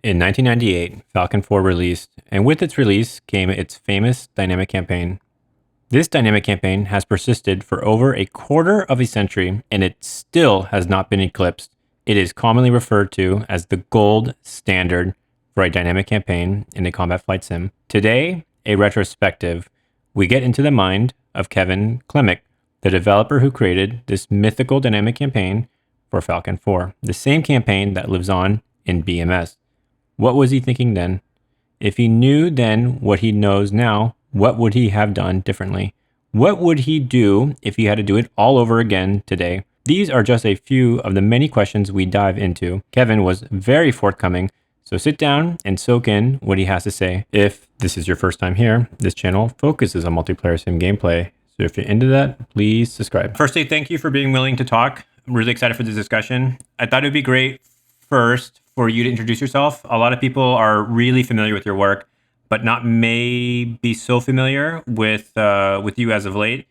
In 1998, Falcon 4 released, and with its release came its famous dynamic campaign. This dynamic campaign has persisted for over a quarter of a century, and it still has not been eclipsed. It is commonly referred to as the gold standard for a dynamic campaign in a combat flight sim. Today, a retrospective, we get into the mind of Kevin Klemmick, the developer who created this mythical dynamic campaign for Falcon 4, the same campaign that lives on in BMS. What was he thinking then? If he knew then what he knows now, what would he have done differently? What would he do if he had to do it all over again today? These are just a few of the many questions we dive into. Kevin was very forthcoming, so sit down and soak in what he has to say. If this is your first time here, this channel focuses on multiplayer sim gameplay. So if you're into that, please subscribe. Firstly, thank you for being willing to talk. I'm really excited for this discussion. I thought it would be great first for you to introduce yourself. A lot of people are really familiar with your work, but not maybe so familiar with you as of late.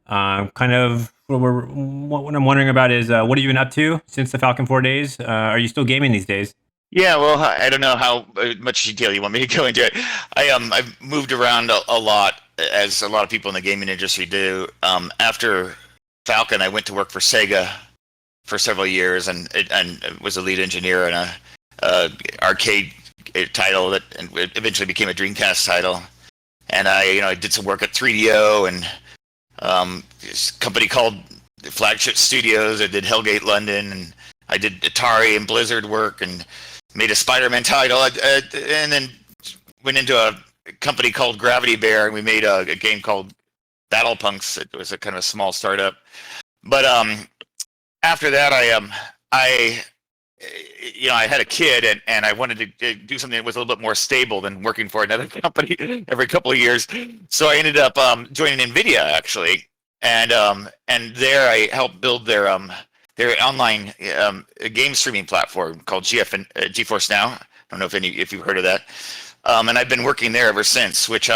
Kind of what I'm wondering about is what have you been up to since the Falcon 4 days? Are you still gaming these days? Yeah, well, I don't know how much detail you want me to go into it. I've moved around a lot, as a lot of people in the gaming industry do. After Falcon, I went to work for Sega for several years and was a lead engineer in a arcade title that eventually became a Dreamcast title. And I did some work at 3DO and this company called Flagship Studios. I did Hellgate London, and I did Atari and Blizzard work and made a Spider-Man title, and then went into a company called Gravity Bear, and we made a game called Battle Punks. It was a kind of a small startup. But after that, I had a kid, and I wanted to do something that was a little bit more stable than working for another company every couple of years. So I ended up joining NVIDIA, actually, and there I helped build their online game streaming platform called GeForce Now. I don't know if you've heard of that. And I've been working there ever since, which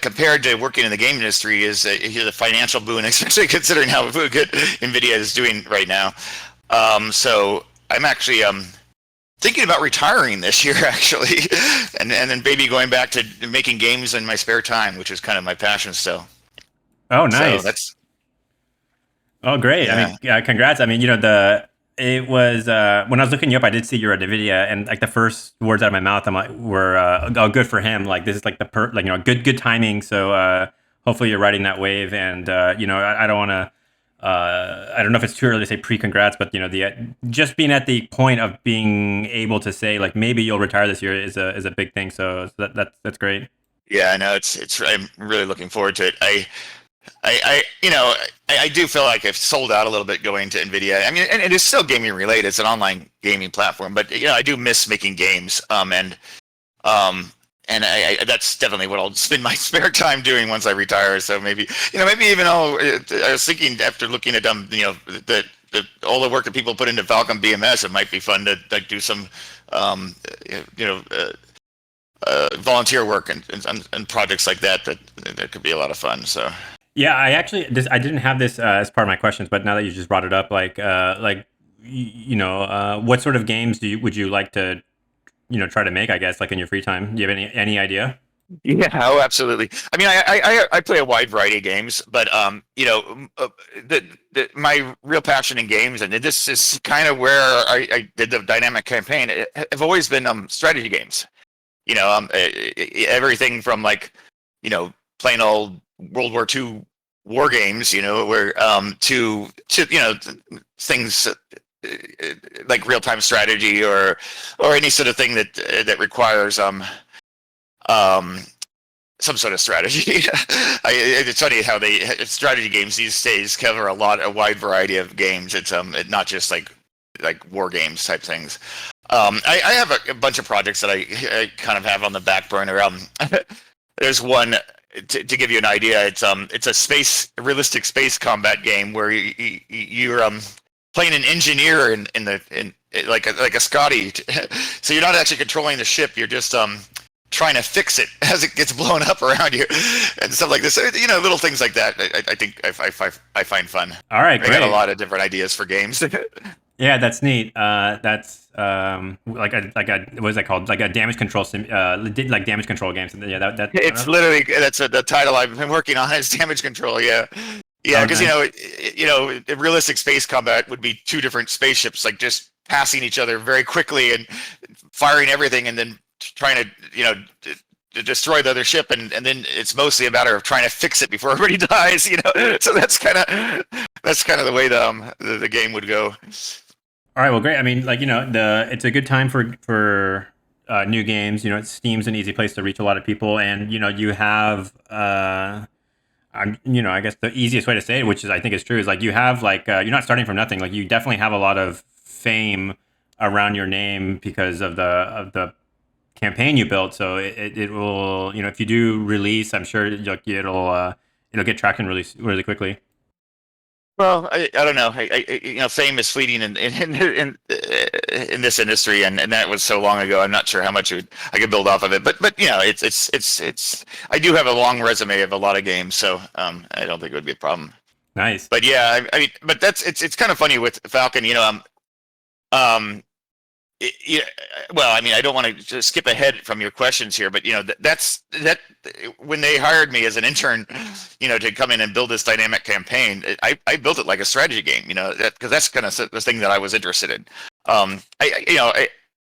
compared to working in the game industry is a financial boon, especially considering how good NVIDIA is doing right now. So I'm actually thinking about retiring this year, actually, and then maybe going back to making games in my spare time, which is kind of my passion still. Oh, nice. So Oh, great. Yeah. I mean, congrats. I mean, it was, when I was looking you up, I did see you were at NVIDIA, and like the first words out of my mouth, were, oh, good for him. Like, this is like good timing. So, hopefully you're riding that wave. And, I don't want to, I don't know if it's too early to say pre-congrats, but, just being at the point of being able to say, like, maybe you'll retire this year is a big thing. So that's great. Yeah, I know I'm really looking forward to it. I do feel like I've sold out a little bit going to NVIDIA. I mean, and it is still gaming related. It's an online gaming platform, but I do miss making games. And that's definitely what I'll spend my spare time doing once I retire. So maybe even I was thinking after looking at all the work that people put into Falcon BMS, it might be fun to like do some volunteer work and projects like that could be a lot of fun. So. Yeah, I didn't have this as part of my questions, but now that you just brought it up, what sort of games would you like to, try to make? I guess, like in your free time. Do you have any idea? Yeah, oh, absolutely. I mean, I play a wide variety of games, but my real passion in games, and this is kind of where I did the dynamic campaign, have always been strategy games. Everything from plain old World War II war games, where to things like real time strategy or any sort of thing that requires some sort of strategy. It's funny how strategy games these days cover a wide variety of games. It's not just like war games type things. I have a bunch of projects that I kind of have on the back burner. There's one. To give you an idea, it's a realistic space combat game where you're playing an engineer in like a Scotty. So you're not actually controlling the ship. You're just trying to fix it as it gets blown up around you and stuff like this. Little things like that. I think I find fun. All right, great. I got a lot of different ideas for games. Yeah, that's neat. That's like a what is that called? Like a damage control like damage control games. Yeah, It's literally that's the title I've been working on is damage control. Yeah, yeah, oh because nice. realistic space combat would be two different spaceships like just passing each other very quickly and firing everything, and then trying to to destroy the other ship, and then it's mostly a matter of trying to fix it before everybody dies. So that's kind of the way the game would go. All right, well, great. I mean, like the it's a good time for new games. Steam's an easy place to reach a lot of people, and you have I guess the easiest way to say it, which is I think is true, is like you have like you're not starting from nothing. Like you definitely have a lot of fame around your name because of the campaign you built. So it will if you do release, I'm sure it'll get traction really quickly. Well, I don't know. Fame is fleeting in this industry, and that was so long ago. I'm not sure how much I could build off of it. But it's. I do have a long resume of a lot of games, so I don't think it would be a problem. Nice. But yeah, I mean, but it's kind of funny with Falcon. Um, yeah, well, I mean, I don't want to just skip ahead from your questions here, but that's when they hired me as an intern, to come in and build this dynamic campaign. I built it like a strategy game, because that's kind of the thing that I was interested in.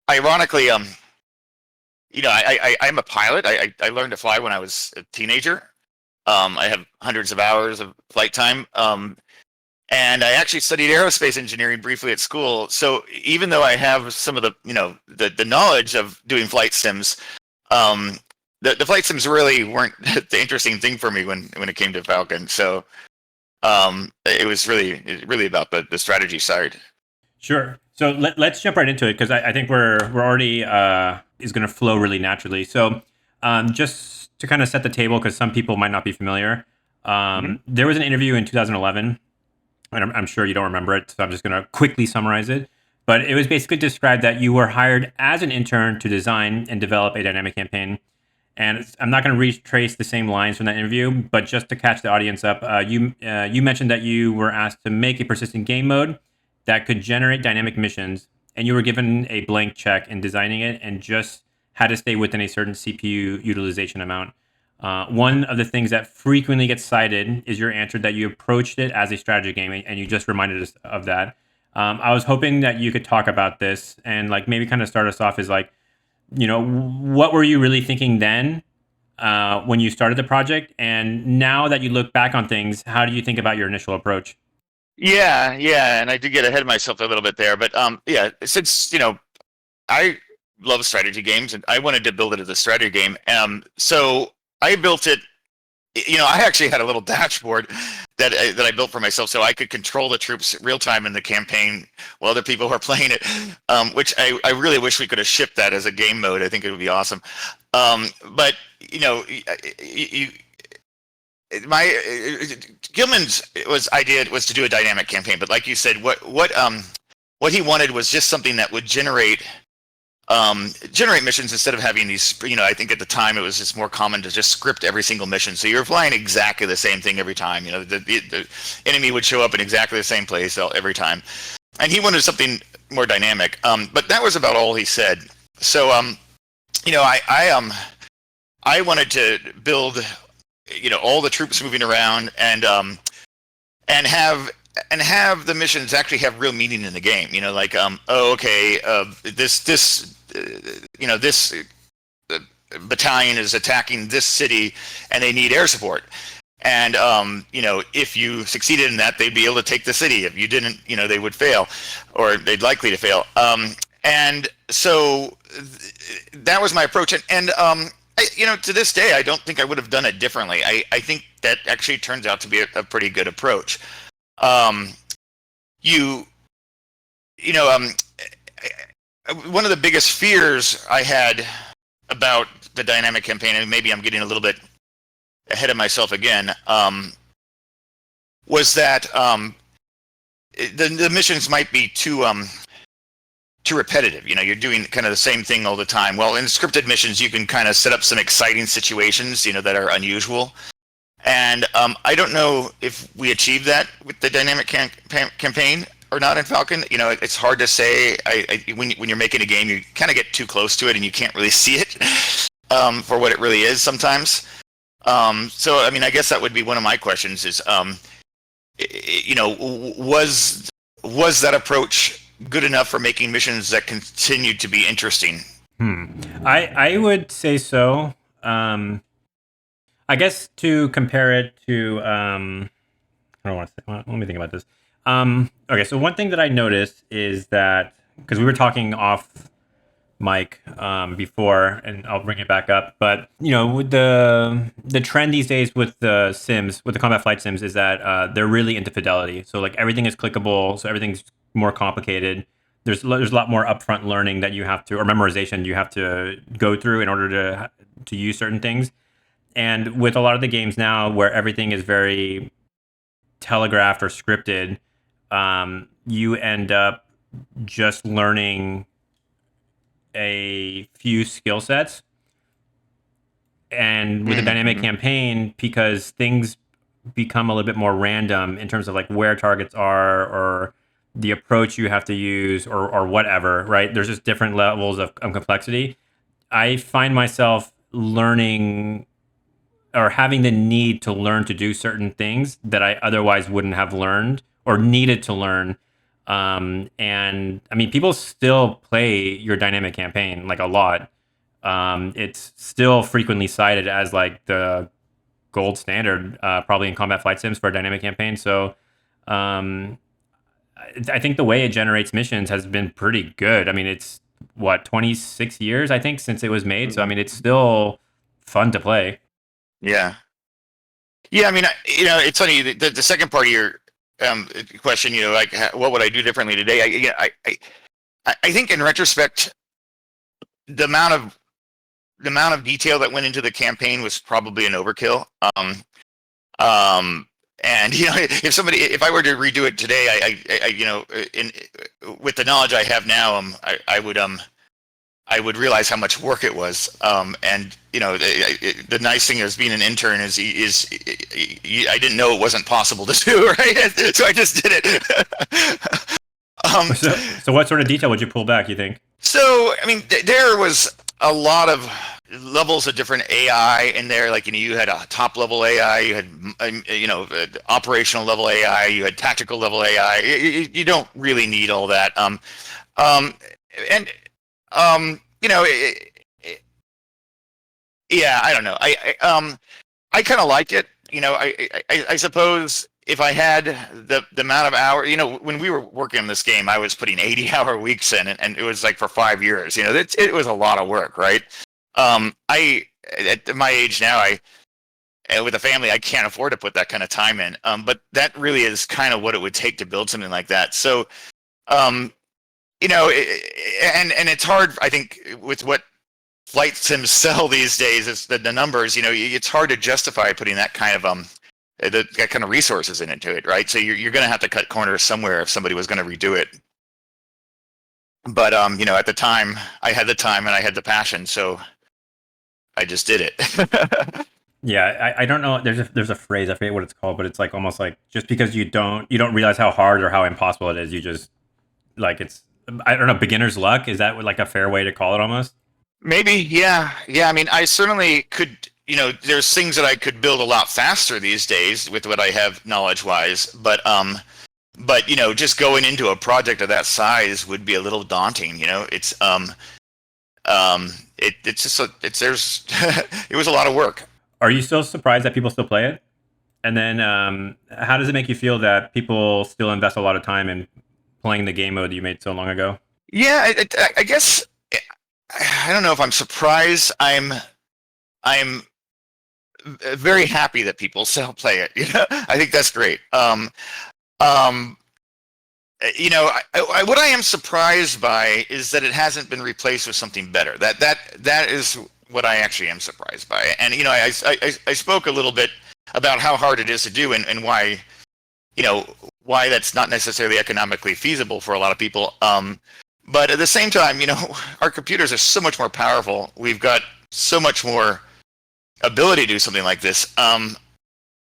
Ironically, I'm a pilot. I learned to fly when I was a teenager. I have hundreds of hours of flight time. And I actually studied aerospace engineering briefly at school. So even though I have some of the knowledge of doing flight sims, the flight sims really weren't the interesting thing for me when it came to Falcon. So it was really about the strategy side. Sure. So let's jump right into it because I think we're already is going to flow really naturally. So just to kind of set the table, because some people might not be familiar, Mhm. there was an interview in 2011, and I'm sure you don't remember it, so I'm just going to quickly summarize it. But it was basically described that you were hired as an intern to design and develop a dynamic campaign. And I'm not going to retrace the same lines from that interview, but just to catch the audience up, you mentioned that you were asked to make a persistent game mode that could generate dynamic missions, and you were given a blank check in designing it, and just had to stay within a certain CPU utilization amount. One of the things that frequently gets cited is your answer that you approached it as a strategy game, and you just reminded us of that. I was hoping that you could talk about this and like maybe kind of start us off as like what were you really thinking then when you started the project? And now that you look back on things, how do you think about your initial approach? Yeah, and I did get ahead of myself a little bit there, but yeah, since I love strategy games, and I wanted to build it as a strategy game. So I built it. I actually had a little dashboard that I built for myself, so I could control the troops real time in the campaign while other people were playing it. Which I really wish we could have shipped that as a game mode. I think it would be awesome. But you, my Gilman's idea was to do a dynamic campaign, but like you said, what he wanted was just something that would generate missions instead of having these. I think at the time it was just more common to just script every single mission, so you're flying exactly the same thing every time. The enemy would show up in exactly the same place every time, and he wanted something more dynamic. But that was about all he said. So I wanted to build all the troops moving around and have the missions actually have real meaning in the game. Like this battalion is attacking this city and they need air support. And if you succeeded in that, they'd be able to take the city. If you didn't, they would fail, or they'd likely to fail. And so that was my approach. And to this day, I don't think I would have done it differently. I think that actually turns out to be a pretty good approach. You know, one of the biggest fears I had about the dynamic campaign, and maybe I'm getting a little bit ahead of myself again, was that the missions might be too repetitive. You're doing kind of the same thing all the time. Well, in scripted missions, you can kind of set up some exciting situations, that are unusual. And I don't know if we achieved that with the dynamic campaign or not in Falcon. It's hard to say. When you're making a game, you kind of get too close to it and you can't really see it for what it really is sometimes. So I mean, I guess that would be one of my questions: is was that approach good enough for making missions that continued to be interesting? I would say so. I guess to compare it to I don't want to say. Well, let me think about this. Okay, so one thing that I noticed is that because we were talking off mic before, and I'll bring it back up. But with the trend these days with the sims, with the combat flight sims, is that they're really into fidelity. So like everything is clickable, so everything's more complicated. There's a lot more upfront learning that you have to, or memorization you have to go through in order to use certain things. And with a lot of the games now, where everything is very telegraphed or scripted, you end up just learning a few skill sets. And with a dynamic campaign, because things become a little bit more random in terms of like where targets are or the approach you have to use or whatever, right? There's just different levels of complexity. I find myself learning or having the need to learn to do certain things that I otherwise wouldn't have learned or needed to learn. And I mean, people still play your dynamic campaign like a lot. It's still frequently cited as like the gold standard, probably in combat flight sims for a dynamic campaign. So I think the way it generates missions has been pretty good. I mean, it's what, 26 years, I think, since it was made. So I mean, it's still fun to play. Yeah. Yeah, I mean, it's funny. The second part of your question, like what would I do differently today? I think in retrospect, the amount of detail that went into the campaign was probably an overkill. And if I were to redo it today, with the knowledge I have now, I would realize how much work it was. And the nice thing is being an intern is I didn't know it wasn't possible to do, right? So I just did it. So what sort of detail would you pull back, you think? So, I mean, there was a lot of levels of different AI in there. Like, you had a top level AI, you had, operational level AI, you had tactical level AI. You don't really need all that. Yeah, I don't know. I kind of like it. I suppose if I had the amount of hours, when we were working on this game, I was putting 80-hour weeks in, and it was like for 5 years. It was a lot of work, right? At my age now, with a family, I can't afford to put that kind of time in. But that really is kind of what it would take to build something like that. So, and it's hard, I think, with what flight sims sell these days, is the numbers. It's hard to justify putting that kind of that kind of resources into it, right? So you're going to have to cut corners somewhere if somebody was going to redo it. But at the time, I had the time and I had the passion, so I just did it. Yeah, I don't know. There's a phrase, I forget what it's called, but it's like almost like just because you don't realize how hard or how impossible it is, you just like it's, I don't know, beginner's luck. Is that like a fair way to call it almost? Maybe, yeah. I mean, I certainly could. There's things that I could build a lot faster these days with what I have knowledge-wise. But just going into a project of that size would be a little daunting. It's it's just there's it was a lot of work. Are you still surprised that people still play it? And then, how does it make you feel that people still invest a lot of time in playing the game mode you made so long ago? Yeah, I guess I don't know if I'm surprised. I'm very happy that people still play it. I think that's great. What I am surprised by is that it hasn't been replaced with something better. That is what I actually am surprised by. And I spoke a little bit about how hard it is to do and why why that's not necessarily economically feasible for a lot of people. But at the same time, our computers are so much more powerful. We've got so much more ability to do something like this.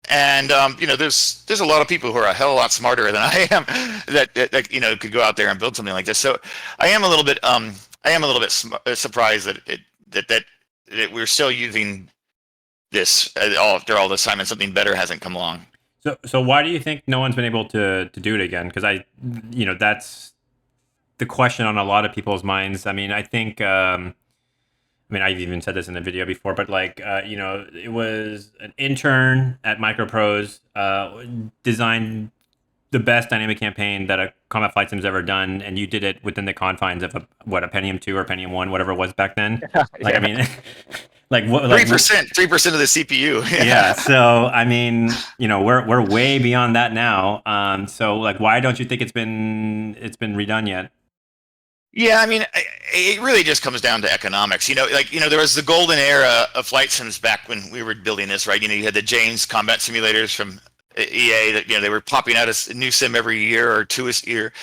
And there's a lot of people who are a hell of a lot smarter than I am that could go out there and build something like this. So I am a little bit surprised that we're still using this after all this time and something better hasn't come along. So why do you think no one's been able to do it again? Because that's the question on a lot of people's minds. I mean, I think. I mean, I've even said this in the video before, but it was an intern at Microprose, designed the best dynamic campaign that a combat flight sim's ever done, and you did it within the confines of a Pentium 2 or Pentium 1, whatever it was back then. Like, I mean, like what? 3% of the CPU. Yeah. So I mean, we're way beyond that now. So like, why don't you think it's been redone yet? Yeah, I mean, it really just comes down to economics. There was the golden era of flight sims back when we were building this, right? You had the James combat simulators from EA that they were popping out a new sim every year or two a year,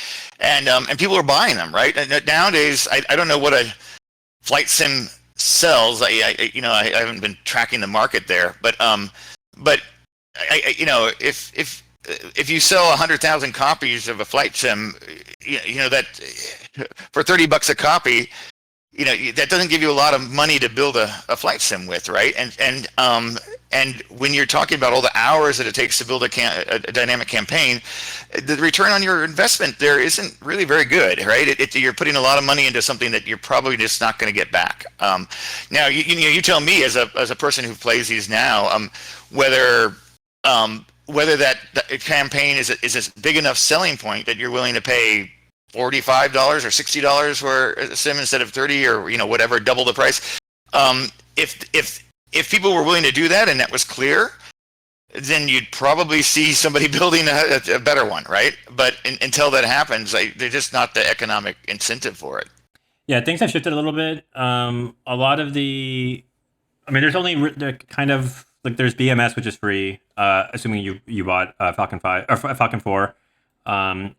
and people were buying them, right? And nowadays, I don't know what a flight sim sells. I haven't been tracking the market there, but if you sell 100,000 copies of a flight sim, that for $30 a copy, that doesn't give you a lot of money to build a flight sim with, right? And when you're talking about all the hours that it takes to build a dynamic campaign, the return on your investment there isn't really very good, right? You're putting a lot of money into something that you're probably just not going to get back. Now, you tell me as a person who plays these now, whether that campaign is a big enough selling point that you're willing to pay $45 or $60 for a sim instead of 30 or whatever, double the price. If people were willing to do that and that was clear, then you'd probably see somebody building a better one, right? But until that happens, they're just not the economic incentive for it. Yeah, things have shifted a little bit. A lot of there's only the kind of like there's BMS, which is free, assuming you bought Falcon 5 or Falcon 4, and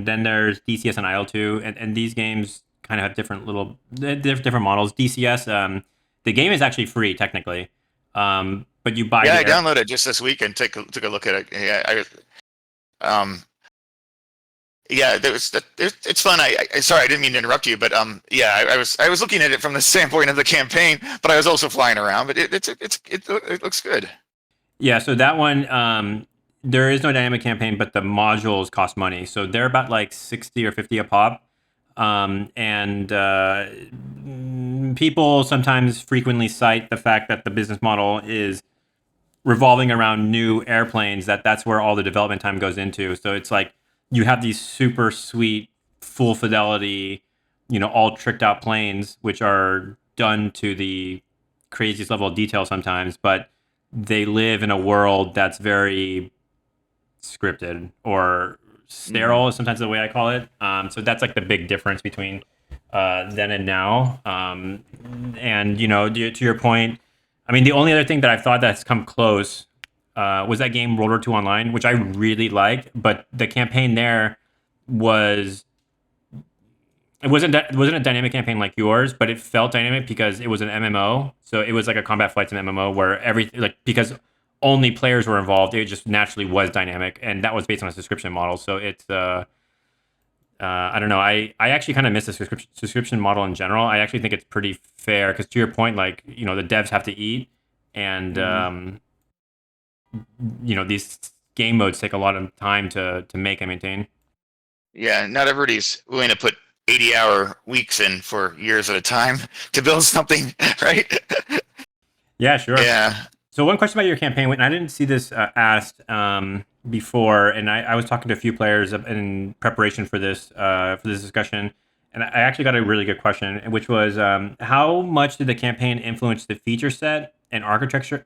then there's DCS and IL2, and these games kind of have different models. DCS, the game is actually free technically, but you buy. Yeah, I downloaded it just this week and took a look at it. Yeah, it's fun. Sorry, I didn't mean to interrupt you, but I was looking at it from the standpoint of the campaign, but I was also flying around. But it looks good. Yeah, so that one, there is no dynamic campaign, but the modules cost money, so they're about like 60 or 50 a pop. And people sometimes frequently cite the fact that the business model is revolving around new airplanes. That's where all the development time goes into. So it's like you have these super sweet, full fidelity, all tricked out planes, which are done to the craziest level of detail sometimes, but they live in a world that's very scripted or sterile is sometimes the way I call it. So that's like the big difference between then and now. And to your point, I mean, the only other thing that I've thought that's come close was that game World War II Online, which I really liked, but the campaign there was it wasn't a dynamic campaign like yours, but it felt dynamic because it was an MMO. So it was like a combat flights MMO where everything because only players were involved, it just naturally was dynamic, and that was based on a subscription model. So it's I don't know. I actually kind of miss the subscription model in general. I actually think it's pretty fair because to your point, like the devs have to eat, and these game modes take a lot of time to make and maintain. Yeah, not everybody's willing to put 80-hour weeks in for years at a time to build something, right? Yeah, sure. Yeah. So one question about your campaign, and I didn't see this asked before, and I was talking to a few players in preparation for this discussion, and I actually got a really good question, which was how much did the campaign influence the feature set and architecture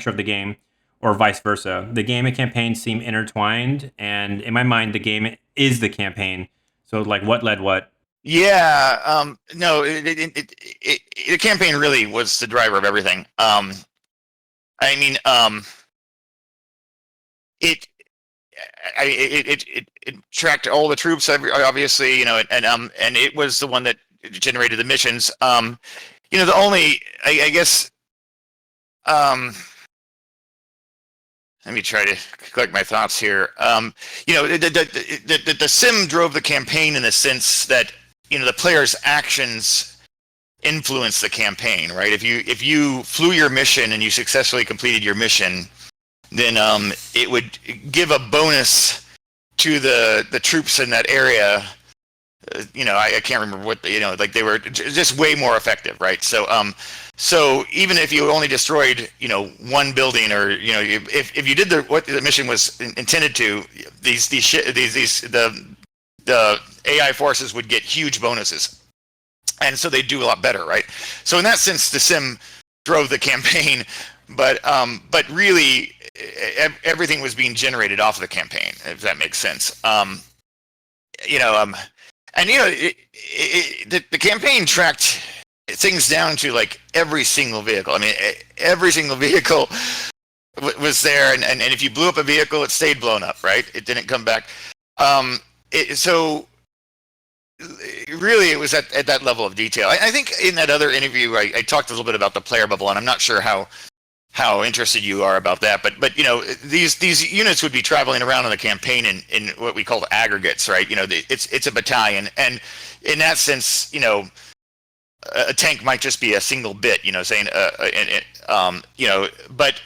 of the game, or vice versa? The game and campaign seem intertwined, and in my mind, the game is the campaign. So, like, what led what? Yeah. No, the campaign really was the driver of everything. I mean, it tracked all the troops, obviously, and it was the one that generated the missions. The only, I guess, let me try to collect my thoughts here. The sim drove the campaign in the sense that the player's actions influence the campaign, right? If you flew your mission and you successfully completed your mission, then it would give a bonus to the troops in that area. I can't remember what like they were just way more effective, right? So even if you only destroyed one building, or if you did what the mission was intended to, the AI forces would get huge bonuses, and so they do a lot better, right? So in that sense, the sim drove the campaign, but really everything was being generated off of the campaign, if that makes sense. The campaign tracked things down to like every single vehicle. I mean, every single vehicle was there, and if you blew up a vehicle, it stayed blown up, right? It didn't come back. So really, it was at that level of detail. I think in that other interview, I talked a little bit about the player bubble, and I'm not sure how interested you are about that, but these units would be traveling around on the campaign in what we call aggregates, right? It's a battalion, and in that sense, a tank might just be a single bit, but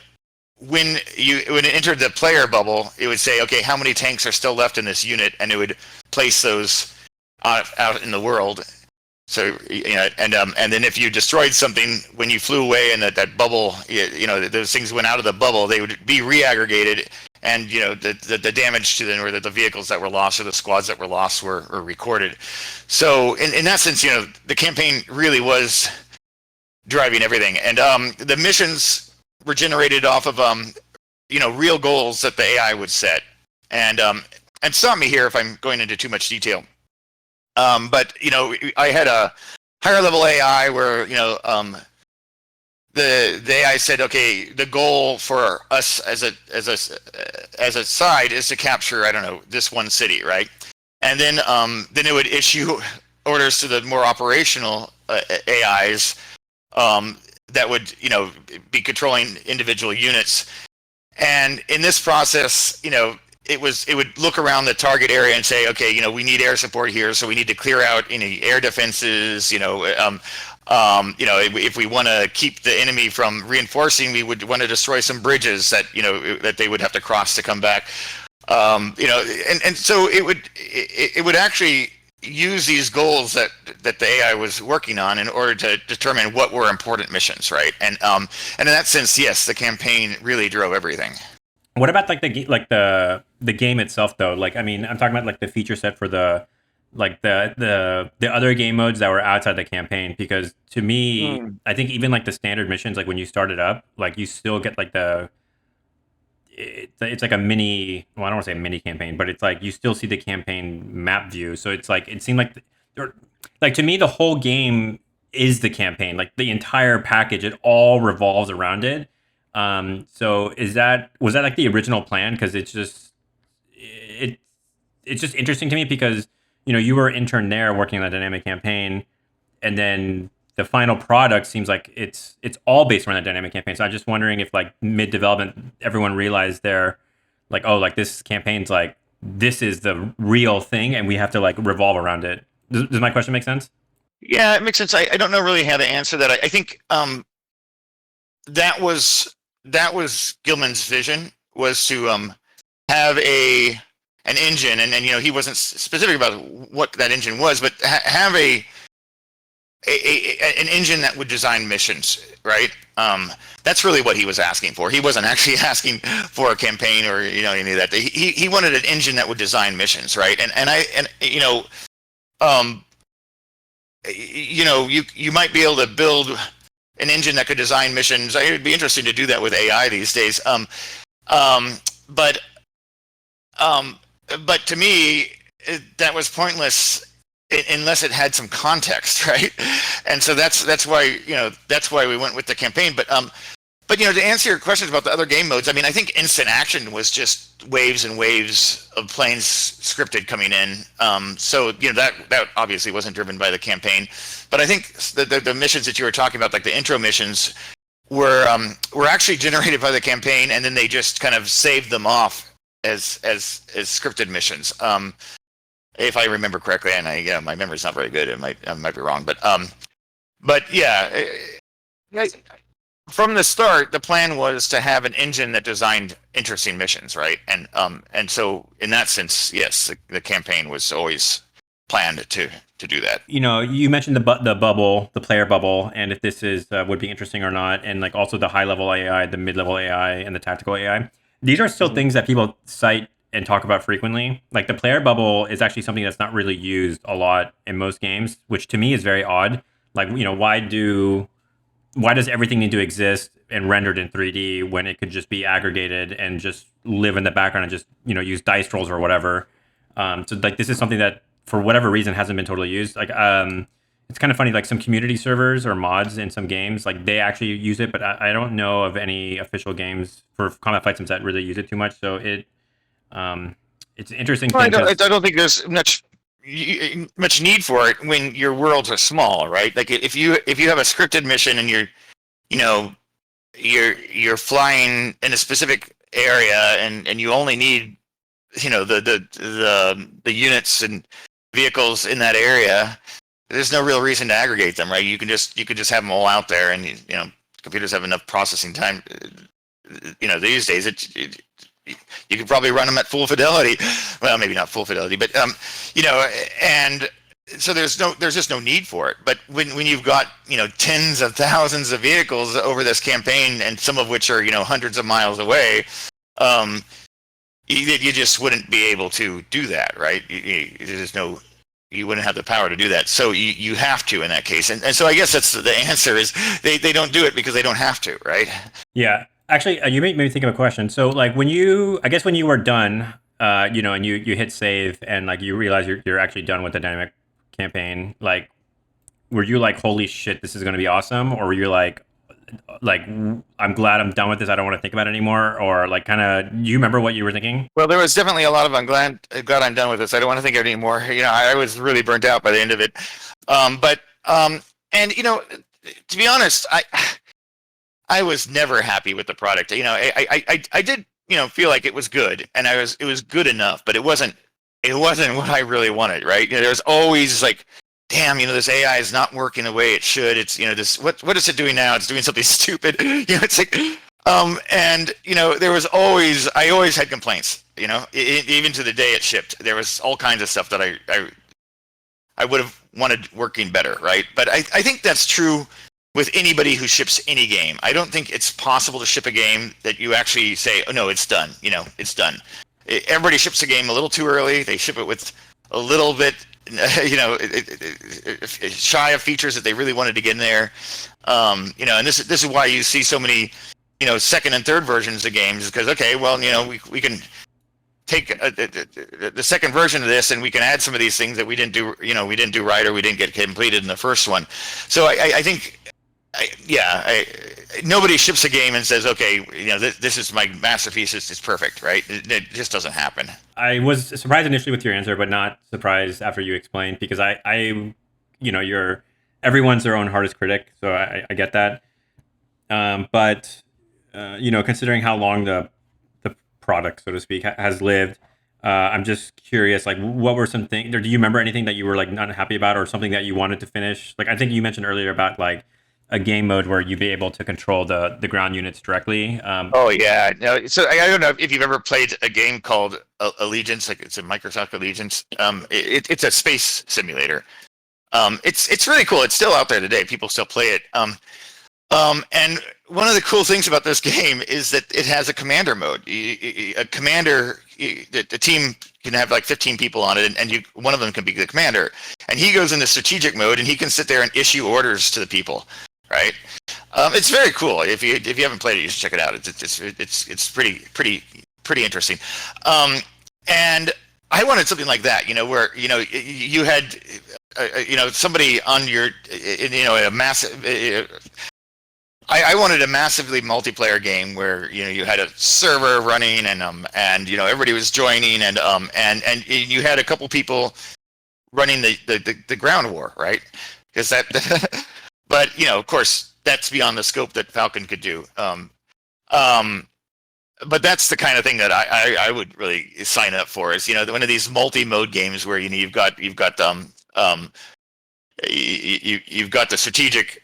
when it entered the player bubble, it would say, okay, how many tanks are still left in this unit, and it would place those out in the world. So and then if you destroyed something when you flew away, and that bubble, those things went out of the bubble, they would be reaggregated, and the damage to them, or the vehicles that were lost, or the squads that were lost, were recorded. So in that sense, the campaign really was driving everything, and the missions were generated off of real goals that the AI would set, and stop me here if I'm going into too much detail. But I had a higher level AI where the AI said, okay, the goal for us as a side is to capture, I don't know, this one city, right? And then it would issue orders to the more operational AIs that would be controlling individual units. And in this process, it would look around the target area and say, okay, we need air support here, so we need to clear out any air defenses. If we want to keep the enemy from reinforcing, we would want to destroy some bridges that that they would have to cross to come back. And so it would actually use these goals that the AI was working on in order to determine what were important missions, right? And in that sense, yes, the campaign really drove everything. What about like the game itself though? Like, I mean, I'm talking about like the feature set for the other game modes that were outside the campaign, because to me, I think even like the standard missions, like when you start it up, like you still get like it's like a mini, well, I don't want to say mini campaign, but it's like you still see the campaign map view. So it's like, it seemed like to me, the whole game is the campaign, like the entire package, it all revolves around it. So was that like the original plan? Because it's just interesting to me because you were an intern there working on the dynamic campaign, and then the final product seems like it's all based around the dynamic campaign. So I'm just wondering if like mid development everyone realized they're like, oh, like this campaign's like, this is the real thing and we have to like revolve around it. Does my question make sense? Yeah, it makes sense. I don't know really how to answer that. I think that was Gilman's vision, was to have an engine, and he wasn't specific about what that engine was, but have an engine that would design missions, right? That's really what he was asking for. He wasn't actually asking for a campaign or any of that. He wanted an engine that would design missions, right? You might be able to build an engine that could design missions. It would be interesting to do that with AI these days. But to me, that was pointless unless it had some context, right? And so that's why we went with the campaign. But to answer your questions about the other game modes, I mean, I think instant action was just waves and waves of planes scripted coming in. So that obviously wasn't driven by the campaign. But I think the missions that you were talking about, like the intro missions, were actually generated by the campaign, and then they just kind of saved them off as scripted missions. If I remember correctly, and my memory's not very good. I might be wrong, but yeah, from the start, the plan was to have an engine that designed interesting missions, right? And so in that sense, yes, the campaign was always planned to do that. You mentioned the bubble, the player bubble, and if this is would be interesting or not, and like also the high level AI, the mid level AI, and the tactical AI. These are still things that people cite and talk about frequently. Like the player bubble is actually something that's not really used a lot in most games, which to me is very odd. Like, why does everything need to exist and rendered in 3D when it could just be aggregated and just live in the background and just, use dice rolls or whatever? So like this is something that for whatever reason hasn't been totally used. Like it's kind of funny, like some community servers or mods in some games, like they actually use it, but I don't know of any official games for combat flight sims that really use it too much. So it's an interesting thing. I don't think there's much need for it when your worlds are small, right? Like if you have a scripted mission and you're flying in a specific area and you only need the units and vehicles in that area, there's no real reason to aggregate them, right? You can just have them all out there, and computers have enough processing time. These days you could probably run them at full fidelity. Well, maybe not full fidelity, but and so there's just no need for it. But when you've got tens of thousands of vehicles over this campaign, and some of which are hundreds of miles away, you just wouldn't be able to do that, right? You wouldn't have the power to do that. So you have to in that case. And so I guess that's the answer is they don't do it because they don't have to, right? Yeah. Actually, you made me think of a question. So like when you were done, and you hit save and like you realize you're actually done with the dynamic campaign, like were you like, holy shit, this is going to be awesome? Or were you like, I'm glad I'm done with this, I don't want to think about it anymore? Or like kind of, do you remember what you were thinking? Well, there was definitely a lot of I'm glad I'm done with this, I don't want to think of it anymore. I was really burnt out by the end of it. And to be honest, I was never happy with the product. I did feel like it was good, and it was good enough, but it wasn't what I really wanted, right? There's always like, damn, this AI is not working the way it should. It's this what is it doing now? It's doing something stupid. It's like and there was I always had complaints. Even to the day it shipped, there was all kinds of stuff that I would have wanted working better, right? But I think that's true with anybody who ships any game. I don't think it's possible to ship a game that you actually say, oh no, it's done. It's done. Everybody ships a game a little too early. They ship it with a little bit shy of features that they really wanted to get in there. And this is why you see so many, second and third versions of games, because okay, well, we can take the second version of this and we can add some of these things that we didn't do right, or we didn't get completed in the first one. So I think nobody ships a game and says, okay, this is my masterpiece, it's perfect, right? It just doesn't happen. I was surprised initially with your answer, but not surprised after you explained, because everyone's their own hardest critic, so I get that. But considering how long the product, so to speak, has lived, I'm just curious, like, what were some things, or do you remember anything that you were like not happy about, or something that you wanted to finish? Like, I think you mentioned earlier about like a game mode where you'd be able to control the ground units directly. Oh yeah, no. So I don't know if you've ever played a game called Allegiance, like it's a Microsoft Allegiance. It's a space simulator. It's really cool. It's still out there today. People still play it. And one of the cool things about this game is that it has a commander mode. A commander, the team can have like 15 people on it, and one of them can be the commander. And he goes into strategic mode, and he can sit there and issue orders to the people. Right, it's very cool. If you haven't played it, you should check it out. It's pretty interesting. And I wanted something like that, where you had somebody on your a massive. I wanted a massively multiplayer game where you had a server running and everybody was joining and you had a couple people running the ground war, right? Because that. But of course, that's beyond the scope that Falcon could do. But that's the kind of thing that I would really sign up for. Is one of these multi-mode games where you've got you've got the strategic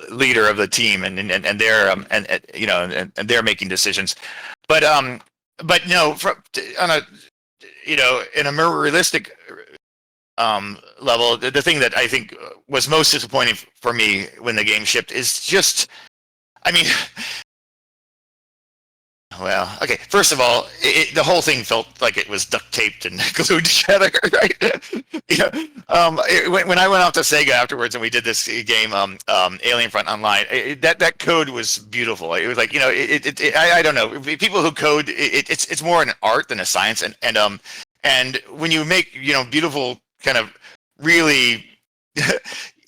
leader of the team, and they're and they're making decisions. But no, on a in a more realistic level, the thing that I think was most disappointing for me when the game shipped is just, I mean, well, okay. First of all, the whole thing felt like it was duct taped and glued together, right? When I went off to Sega afterwards and we did this game, Alien Front Online, that code was beautiful. It was like, I don't know. People who code, it's more an art than a science, and when you make beautiful kind of really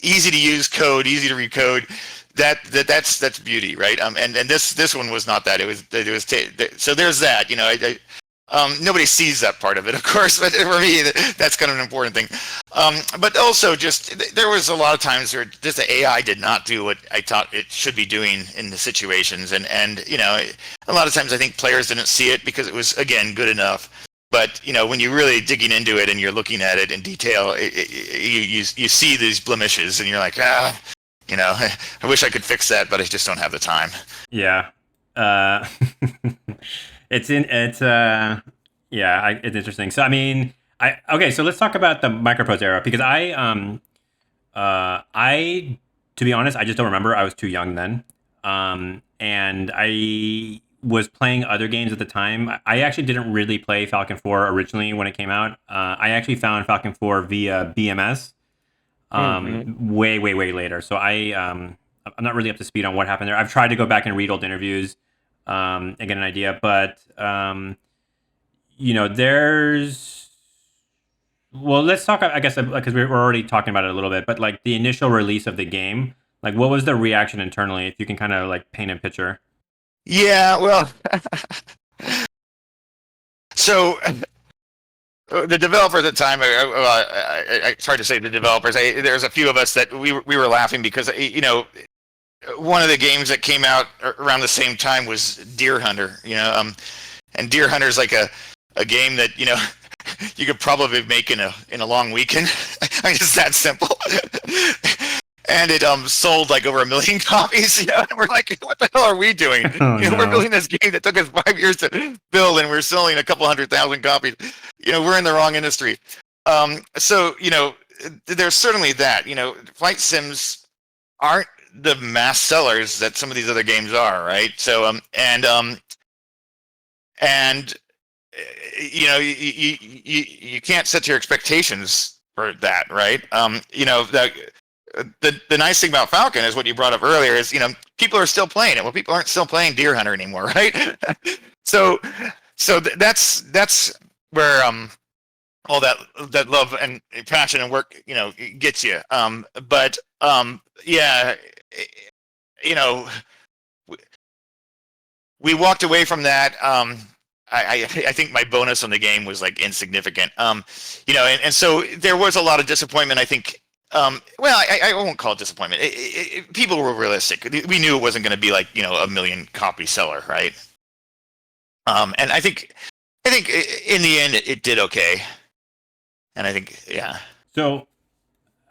easy to use code, easy to recode. That's beauty, right? And this one was not that. It was so there's that. Nobody sees that part of it, of course, but for me, that's kind of an important thing. But also, just there was a lot of times where just the AI did not do what I thought it should be doing in the situations, and a lot of times I think players didn't see it because it was, again, good enough. But when you're really digging into it and you're looking at it in detail, you see these blemishes, and you're like, I wish I could fix that, but I just don't have the time. Yeah. It's interesting. So, I mean, so let's talk about the Microprose era, because to be honest, I just don't remember. I was too young then. And I was playing other games at the time. I actually didn't really play Falcon 4 originally when it came out. I actually found Falcon 4 via BMS. Way later. So I'm not really up to speed on what happened there. I've tried to go back and read old interviews and get an idea, but let's talk, I guess, because we're already talking about it a little bit, but like the initial release of the game, like what was the reaction internally, if you can kind of like paint a picture? Yeah, well, so the developer at the time, it's hard to say the developers. There's a few of us that we were laughing because one of the games that came out around the same time was Deer Hunter. And Deer Hunter is like a game that you could probably make in a long weekend. I mean, it's that simple. And it sold like over 1 million copies. And we're like, what the hell are we doing? Oh, no. We're building this game that took us 5 years to build, and we're selling a couple 100,000 copies. We're in the wrong industry. So there's certainly that. Flight sims aren't the mass sellers that some of these other games are, right? So you can't set your expectations for that, right? The nice thing about Falcon is what you brought up earlier is, people are still playing it. Well, people aren't still playing Deer Hunter anymore, right? so that's where all that love and passion and work, gets you. But yeah, we walked away from that. I think my bonus on the game was like insignificant. And so there was a lot of disappointment, I think. Well, I won't call it disappointment. People were realistic. We knew it wasn't going to be like 1 million copy seller, right? And I think in the end it did okay. And I think, yeah. So,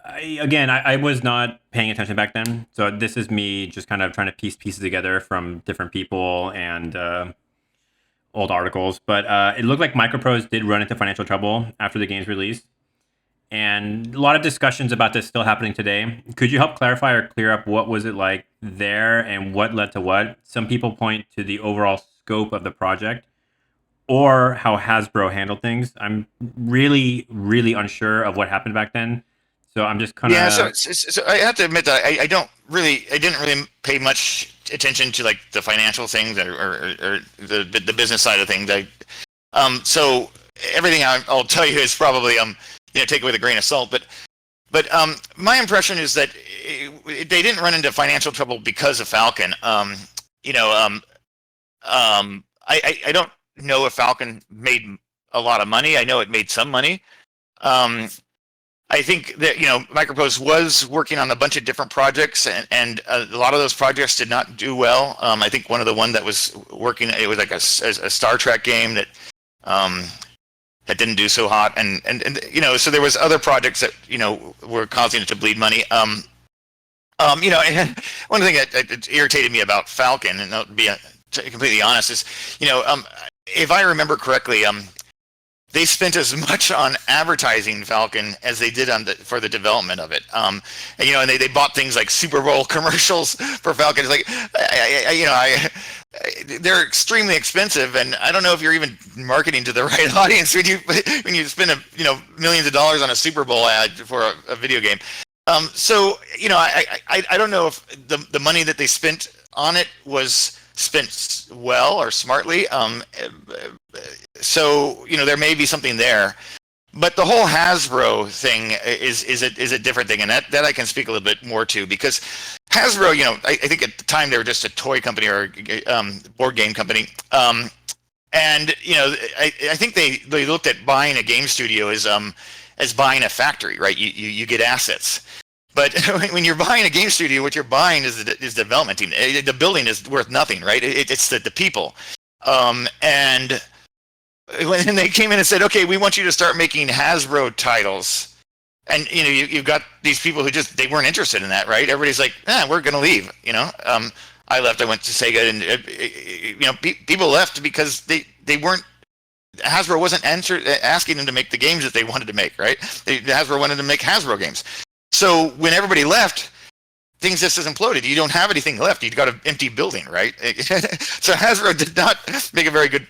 I was not paying attention back then. So this is me just kind of trying to piece pieces together from different people and old articles. But it looked like Microprose did run into financial trouble after the game's release. And a lot of discussions about this still happening today. Could you help clarify or clear up what was it like there and what led to what? Some people point to the overall scope of the project or how Hasbro handled things. I'm really, really unsure of what happened back then. So I'm just kind of... Yeah, so I have to admit that I didn't really pay much attention to like the financial things or the business side of things. So everything I'll tell you is probably take it with a grain of salt. But my impression is that they didn't run into financial trouble because of Falcon. I don't know if Falcon made a lot of money. I know it made some money. I think that Microprose was working on a bunch of different projects, and a lot of those projects did not do well. I think one of the one that was working, it was like a Star Trek game that um, that didn't do so hot, and so there was other projects that were causing it to bleed money. And one thing that irritated me about Falcon, and I'll be completely honest, is if I remember correctly, they spent as much on advertising Falcon as they did for the development of it. And they bought things like Super Bowl commercials for Falcon. It's like, they're extremely expensive, and I don't know if you're even marketing to the right audience when you spend millions of dollars on a Super Bowl ad for a video game. So I don't know if the money that they spent on it was spent well or smartly. So there may be something there, but the whole Hasbro thing is a different thing, and that I can speak a little bit more to, because Hasbro, I think at the time they were just a toy company or board game company, and I think they looked at buying a game studio as buying a factory, right? You get assets. But when you're buying a game studio, what you're buying is the development team. The building is worth nothing, right? It's the people. And when they came in and said, "Okay, we want you to start making Hasbro titles," and you've got these people who they weren't interested in that, right? Everybody's like, "We're going to leave." I left. I went to Sega, and people left because they weren't. Hasbro wasn't asking them to make the games that they wanted to make, right? Hasbro wanted to make Hasbro games. So when everybody left, things just imploded. You don't have anything left. You've got an empty building, right? So Hasbro did not make a very good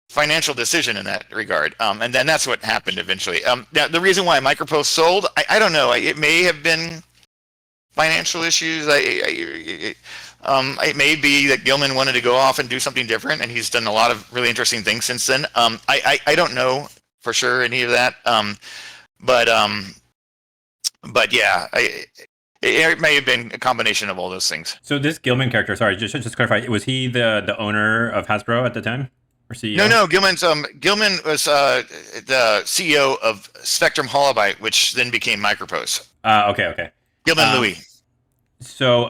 financial decision in that regard. And then that's what happened eventually. Now, the reason why Microprose sold, I don't know. It may have been financial issues. It may be that Gilman wanted to go off and do something different, and he's done a lot of really interesting things since then. I don't know for sure any of that. But yeah, it may have been a combination of all those things. So this Gilman character, sorry, just to clarify, was he the owner of Hasbro at the time, or CEO? No. Gilman was the CEO of Spectrum Holobyte, which then became Microprose. Okay. Gilman Louis. So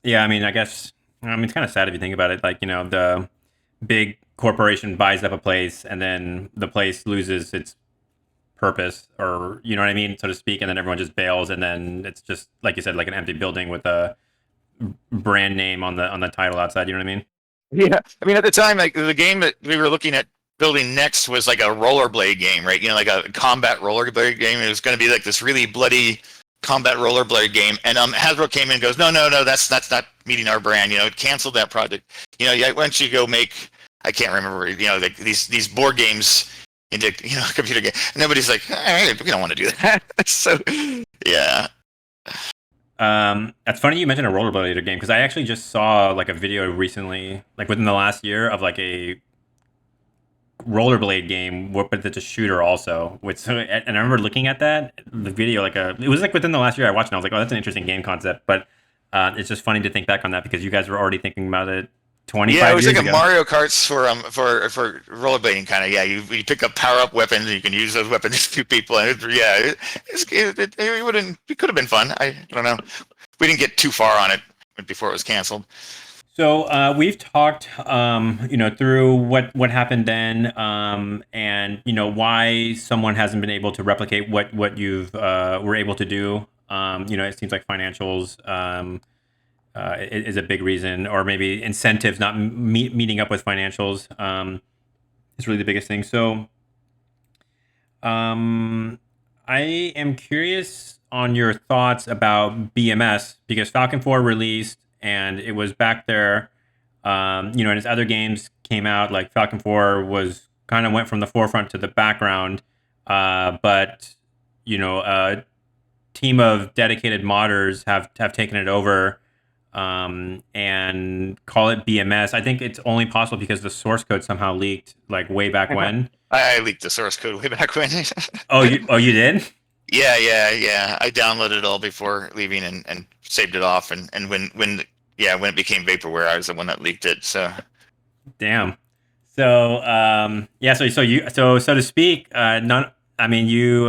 yeah, I mean, I guess it's kind of sad if you think about it. Like, the big corporation buys up a place, and then the place loses its purpose, or you know what I mean, so to speak, and then everyone just bails, and then it's just, like you said, like an empty building with a brand name on the title outside. You know what I mean? Yeah, I mean, at the time, like, the game that we were looking at building next was like a rollerblade game, right? Like a combat rollerblade game. It was going to be like this really bloody combat rollerblade game, and Hasbro came in and goes, no, that's not meeting our brand. It canceled that project. Why don't you go make, I can't remember, like these board games into a computer game. And nobody's like, all right, we don't want to do that. So yeah. That's funny you mentioned a rollerblader game, because I actually just saw like a video recently, like within the last year, of like a rollerblade game, but it's a shooter also. And I remember looking at the video, it was like within the last year I watched, and I was like, oh, that's an interesting game concept. But it's just funny to think back on that, because you guys were already thinking about it 25 years ago. Yeah, it was like a Mario Karts for rollerblading kind of. Yeah, you pick up power up weapons, and you can use those weapons to people. And it could have been fun. I don't know. We didn't get too far on it before it was canceled. So we've talked, through what happened then, and why someone hasn't been able to replicate what you've were able to do. It seems like financials is a big reason, or maybe incentives not meeting up with financials is really the biggest thing. So I am curious on your thoughts about BMS, because Falcon 4 released, and it was back there, and as other games came out, like Falcon 4 was kind of went from the forefront to the background, but a team of dedicated modders have taken it over, and call it BMS. I think it's only possible because the source code somehow leaked, like way back when. I leaked the source code way back when. Oh, you did? Yeah. I downloaded it all before leaving and saved it off. And when it became vaporware, I was the one that leaked it. So, damn. So so to speak, I mean, you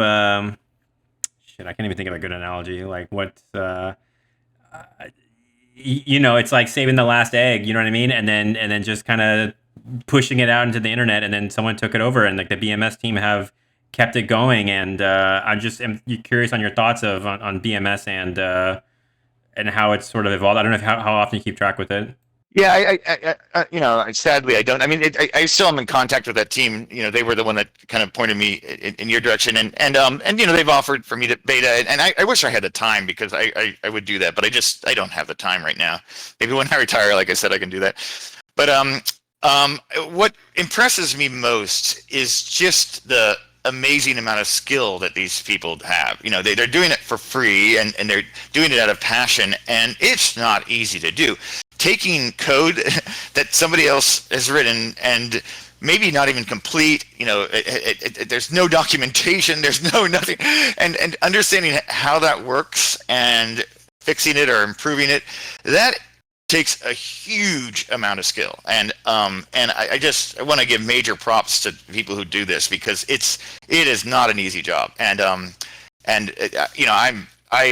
shit. I can't even think of a good analogy. Like what? It's like saving the last egg. You know what I mean? And then just kind of pushing it out into the internet, and then someone took it over, and like the BMS team have kept it going. And I just am curious on your thoughts on BMS and how it's sort of evolved. I don't know how often you keep track with it. Yeah, sadly, I don't. I mean, I still am in contact with that team. They were the one that kind of pointed me in your direction, and they've offered for me to beta, and I wish I had the time because I would do that, but I don't have the time right now. Maybe when I retire, like I said, I can do that. But what impresses me most is just the amazing amount of skill that these people have. They're doing it for free and they're doing it out of passion, and it's not easy to do. Taking code that somebody else has written and maybe not even complete, there's no documentation, there's no nothing, and understanding how that works and fixing it or improving it, that takes a huge amount of skill. And I want to give major props to people who do this because it is not an easy job. I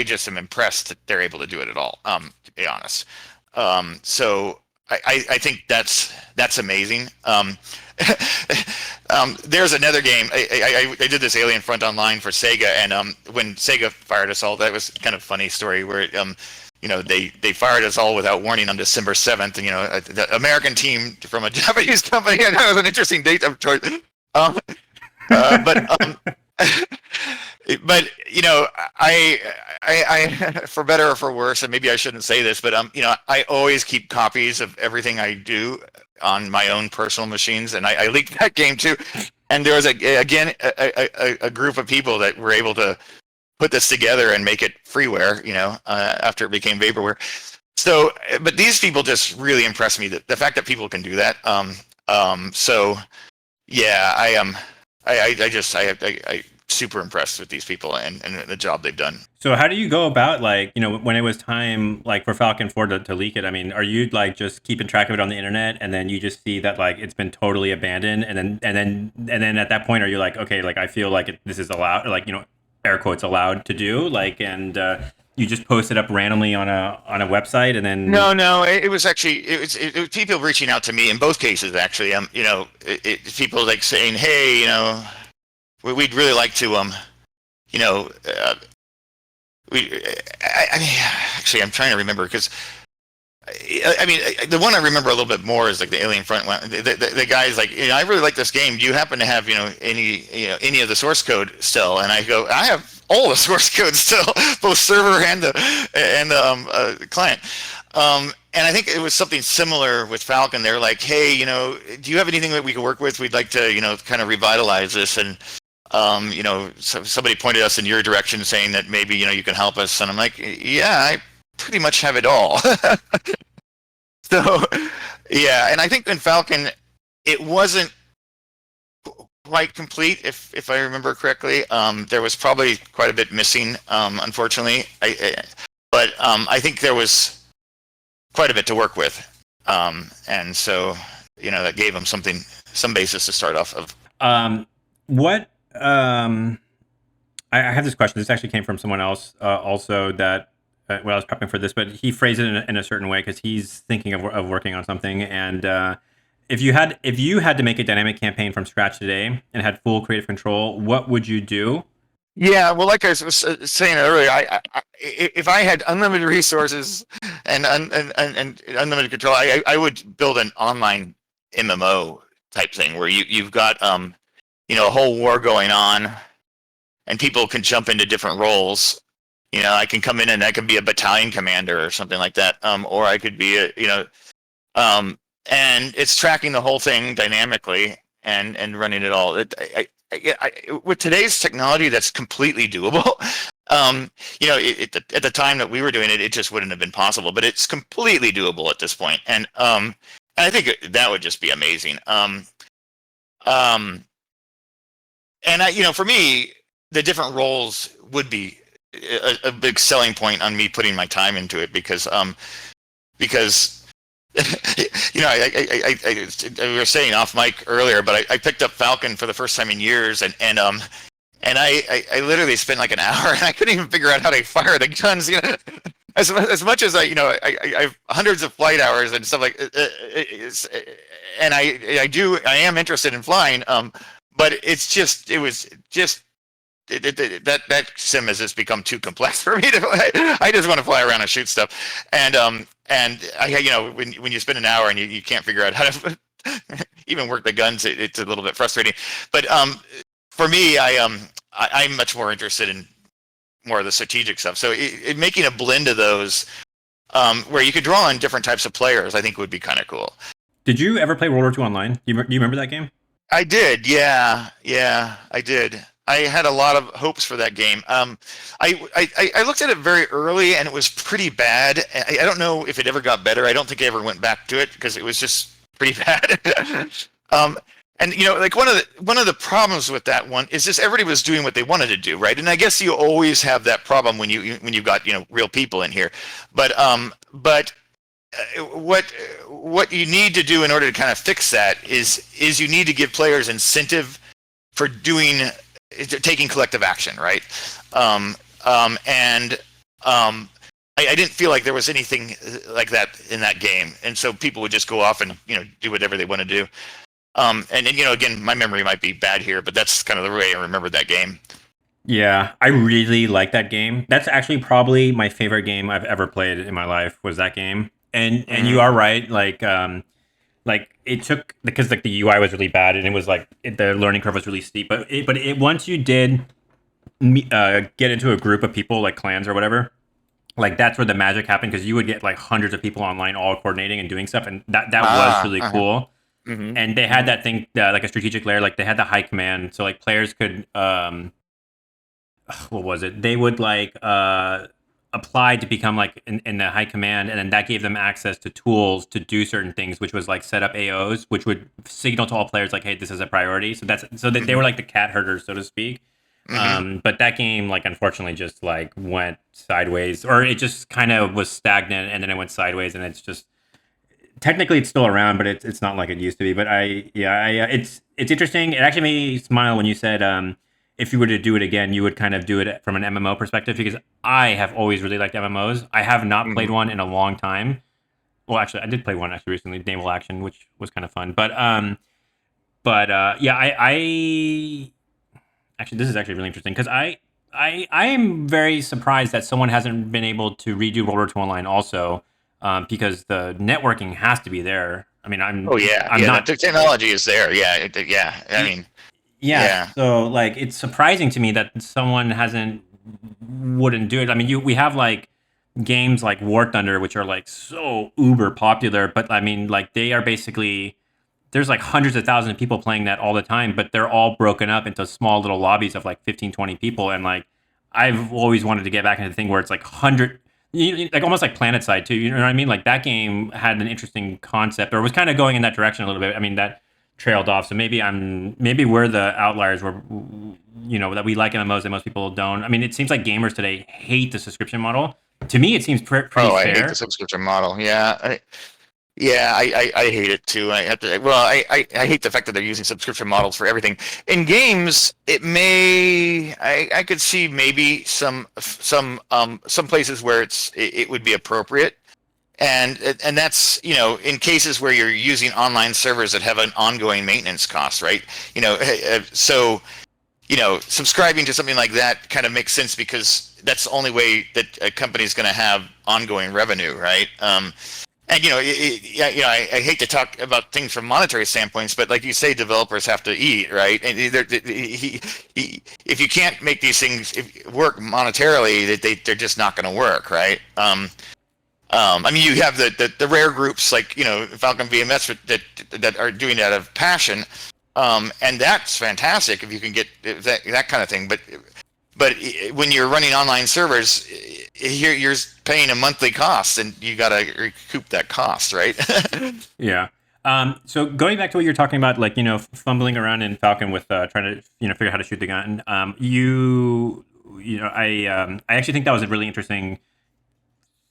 just am impressed that they're able to do it at all, to be honest. So I think that's amazing. There's another game. I did this Alien Front Online for Sega, and when Sega fired us all, that was kind of a funny story where they fired us all without warning on December 7th, and the American team from a Japanese company. And that was an interesting date of choice. But but I for better or for worse, and maybe I shouldn't say this, but I always keep copies of everything I do on my own personal machines, and I leaked that game too. And there was a group of people that were able to put this together and make it freeware, after it became vaporware. So, but these people just really impress me. The fact that people can do that. So yeah, I super impressed with these people and the job they've done. So how do you go about when it was time for Falcon 4 to leak it? I mean, are you just keeping track of it on the internet and then you just see that it's been totally abandoned and then at that point are you okay, I feel this is allowed, air quotes allowed to do and you just post it up randomly on a website and then no, it was actually it was people reaching out to me in both cases actually. People saying, hey, we'd really like to actually I'm trying to remember because I mean the one I remember a little bit more is the Alien Front one. The guy's I really like this game. Do you happen to have any of the source code still? And I go, I have all the source code still, both server and the client. And I think it was something similar with Falcon. They're like, hey, do you have anything that we can work with? We'd like to kind of revitalize this. And somebody pointed us in your direction saying that maybe you can help us. And I'm like, yeah, I pretty much have it all. So yeah, and I think in Falcon it wasn't quite complete, if I remember correctly. There was probably quite a bit missing, unfortunately. But I think there was quite a bit to work with, and so that gave them some basis to start off of. What I have this question. This actually came from someone else also that when I was prepping for this, but he phrased it in a certain way because he's thinking of working on something. And if you had to make a dynamic campaign from scratch today and had full creative control, what would you do? Yeah, well, like I was saying earlier, if I had unlimited resources and unlimited control, I would build an online MMO type thing where you've got a whole war going on, and people can jump into different roles. I can come in and I can be a battalion commander or something like that, or I could be and it's tracking the whole thing dynamically and running it all. With today's technology, that's completely doable. At the time that we were doing it, it just wouldn't have been possible. But it's completely doable at this point, and I think that would just be amazing. And for me, the different roles would be a big selling point on me putting my time into it because we were saying off mic earlier, but I picked up Falcon for the first time in years, and and I literally spent like an hour, and I couldn't even figure out how to fire the guns. You know, as much as I have hundreds of flight hours and stuff like, and I am interested in flying. But it was just that sim has just become too complex for me to play. I just want to fly around and shoot stuff, and when you spend an hour and you can't figure out how to even work the guns, it's a little bit frustrating. But for me, I'm much more interested in more of the strategic stuff. So making a blend of those, where you could draw on different types of players, I think would be kind of cool. Did you ever play World War II Online? Do you remember that game? I did, yeah, I did. I had a lot of hopes for that game. I looked at it very early, and it was pretty bad. I don't know if it ever got better. I don't think I ever went back to it because it was just pretty bad. And like one of the problems with that one is just everybody was doing what they wanted to do, right? And I guess you always have that problem when you've got real people in here, but what you need to do in order to kind of fix that is you need to give players incentive for taking collective action, right? I didn't feel like there was anything like that in that game, and so people would just go off and do whatever they want to do. And then, again, my memory might be bad here, but that's kind of the way I remembered that game. Yeah, I really like that game. That's actually probably my favorite game I've ever played in my life was that game. And you are right, like it took because like the UI was really bad and it was like the learning curve was really steep. But once you did get into a group of people like clans or whatever, like that's where the magic happened because you would get like hundreds of people online all coordinating and doing stuff, and that was really cool. Mm-hmm. And they had that thing like a strategic layer, like they had the high command, so like players could what was it? They would like apply to become like in the high command, and then that gave them access to tools to do certain things, which was like set up AOs, which would signal to all players like, hey, this is a priority. So that they were like the cat herders, so to speak. Mm-hmm. But that game, like, unfortunately, just like went sideways, or it just kind of was stagnant, and then it went sideways, and it's just technically it's still around, but it's not like it used to be. But it's interesting. It actually made me smile when you said if you were to do it again, you would kind of do it from an MMO perspective, because I have always really liked MMOs. I have not played one in a long time. Well, actually, I did play one actually recently, Naval Action, which was kind of fun. But yeah, I actually, this is actually really interesting because I am very surprised that someone hasn't been able to redo World War II Online also, because the networking has to be there. I mean, I'm not. The technology is there. Yeah. I mean. Yeah. So like, it's surprising to me that someone wouldn't do it. I mean, we have like games like War Thunder, which are like so uber popular, but I mean, like they are basically, there's like hundreds of thousands of people playing that all the time, but they're all broken up into small little lobbies of like 15, 20 people. And like, I've always wanted to get back into the thing where it's like 100, like almost like PlanetSide too. You know what I mean? Like that game had an interesting concept, or was kind of going in that direction a little bit. I mean, that trailed off. So maybe we're the outliers where, that we like MMOs and most people don't. I mean, it seems like gamers today hate the subscription model. To me, it seems pretty fair. I hate the subscription model. Yeah. I hate it too. I hate the fact that they're using subscription models for everything. In games, I could see maybe some places where it would be appropriate. And that's, in cases where you're using online servers that have an ongoing maintenance cost, right? So, subscribing to something like that kind of makes sense because that's the only way that a company is going to have ongoing revenue, right? And I hate to talk about things from monetary standpoints, but like you say, developers have to eat, right? And if you can't make these things work monetarily, they're just not going to work, right? I mean, you have the rare groups like Falcon VMS that are doing it out of passion, and that's fantastic if you can get that kind of thing. But when you're running online servers, you're paying a monthly cost, and you got to recoup that cost, right? Yeah. So going back to what you're talking about, like fumbling around in Falcon with trying to figure out how to shoot the gun. I actually think that was a really interesting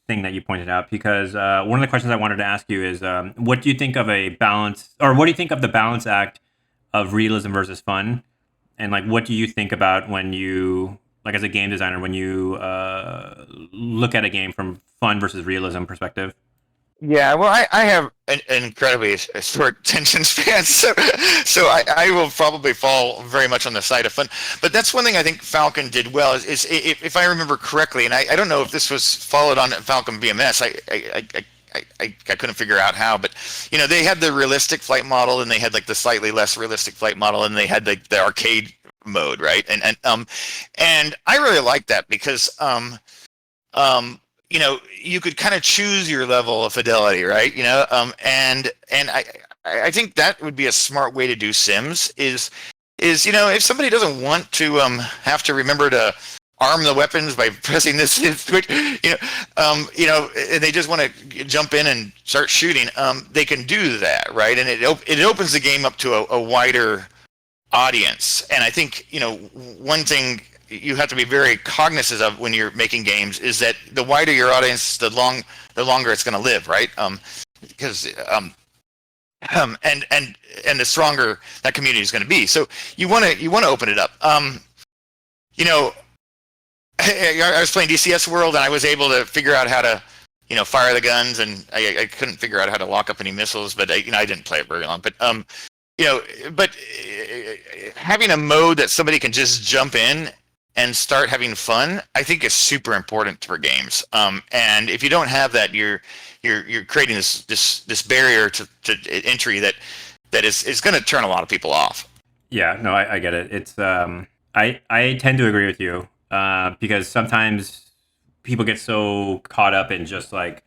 thing that you pointed out, because one of the questions I wanted to ask you is what do you think of a balance, or what do you think of the balance act of realism versus fun? And like, what do you think about when you like as a game designer when you look at a game from fun versus realism perspective? Yeah, well, I have an incredibly short attention span, so I will probably fall very much on the side of fun. But that's one thing I think Falcon did well is if I remember correctly, and I don't know if this was followed on at Falcon BMS, I couldn't figure out how, but they had the realistic flight model, and they had like the slightly less realistic flight model, and they had like the arcade mode, right? And I really like that because you could kind of choose your level of fidelity, right? And I think that would be a smart way to do Sims is if somebody doesn't want to have to remember to arm the weapons by pressing this switch, and they just want to jump in and start shooting, they can do that, right? And it opens the game up to a wider audience. And I think one thing you have to be very cognizant of when you're making games is that the wider your audience, the longer it's going to live, right? Because and the stronger that community is going to be. So you want to open it up. I was playing DCS World, and I was able to figure out how to fire the guns, and I couldn't figure out how to lock up any missiles, but I didn't play it very long. But having a mode that somebody can just jump in and start having fun, I think is super important for games. And if you don't have that, you're creating this barrier to entry that is going to turn a lot of people off. Yeah, no, I get it. It's I tend to agree with you because sometimes people get so caught up in just like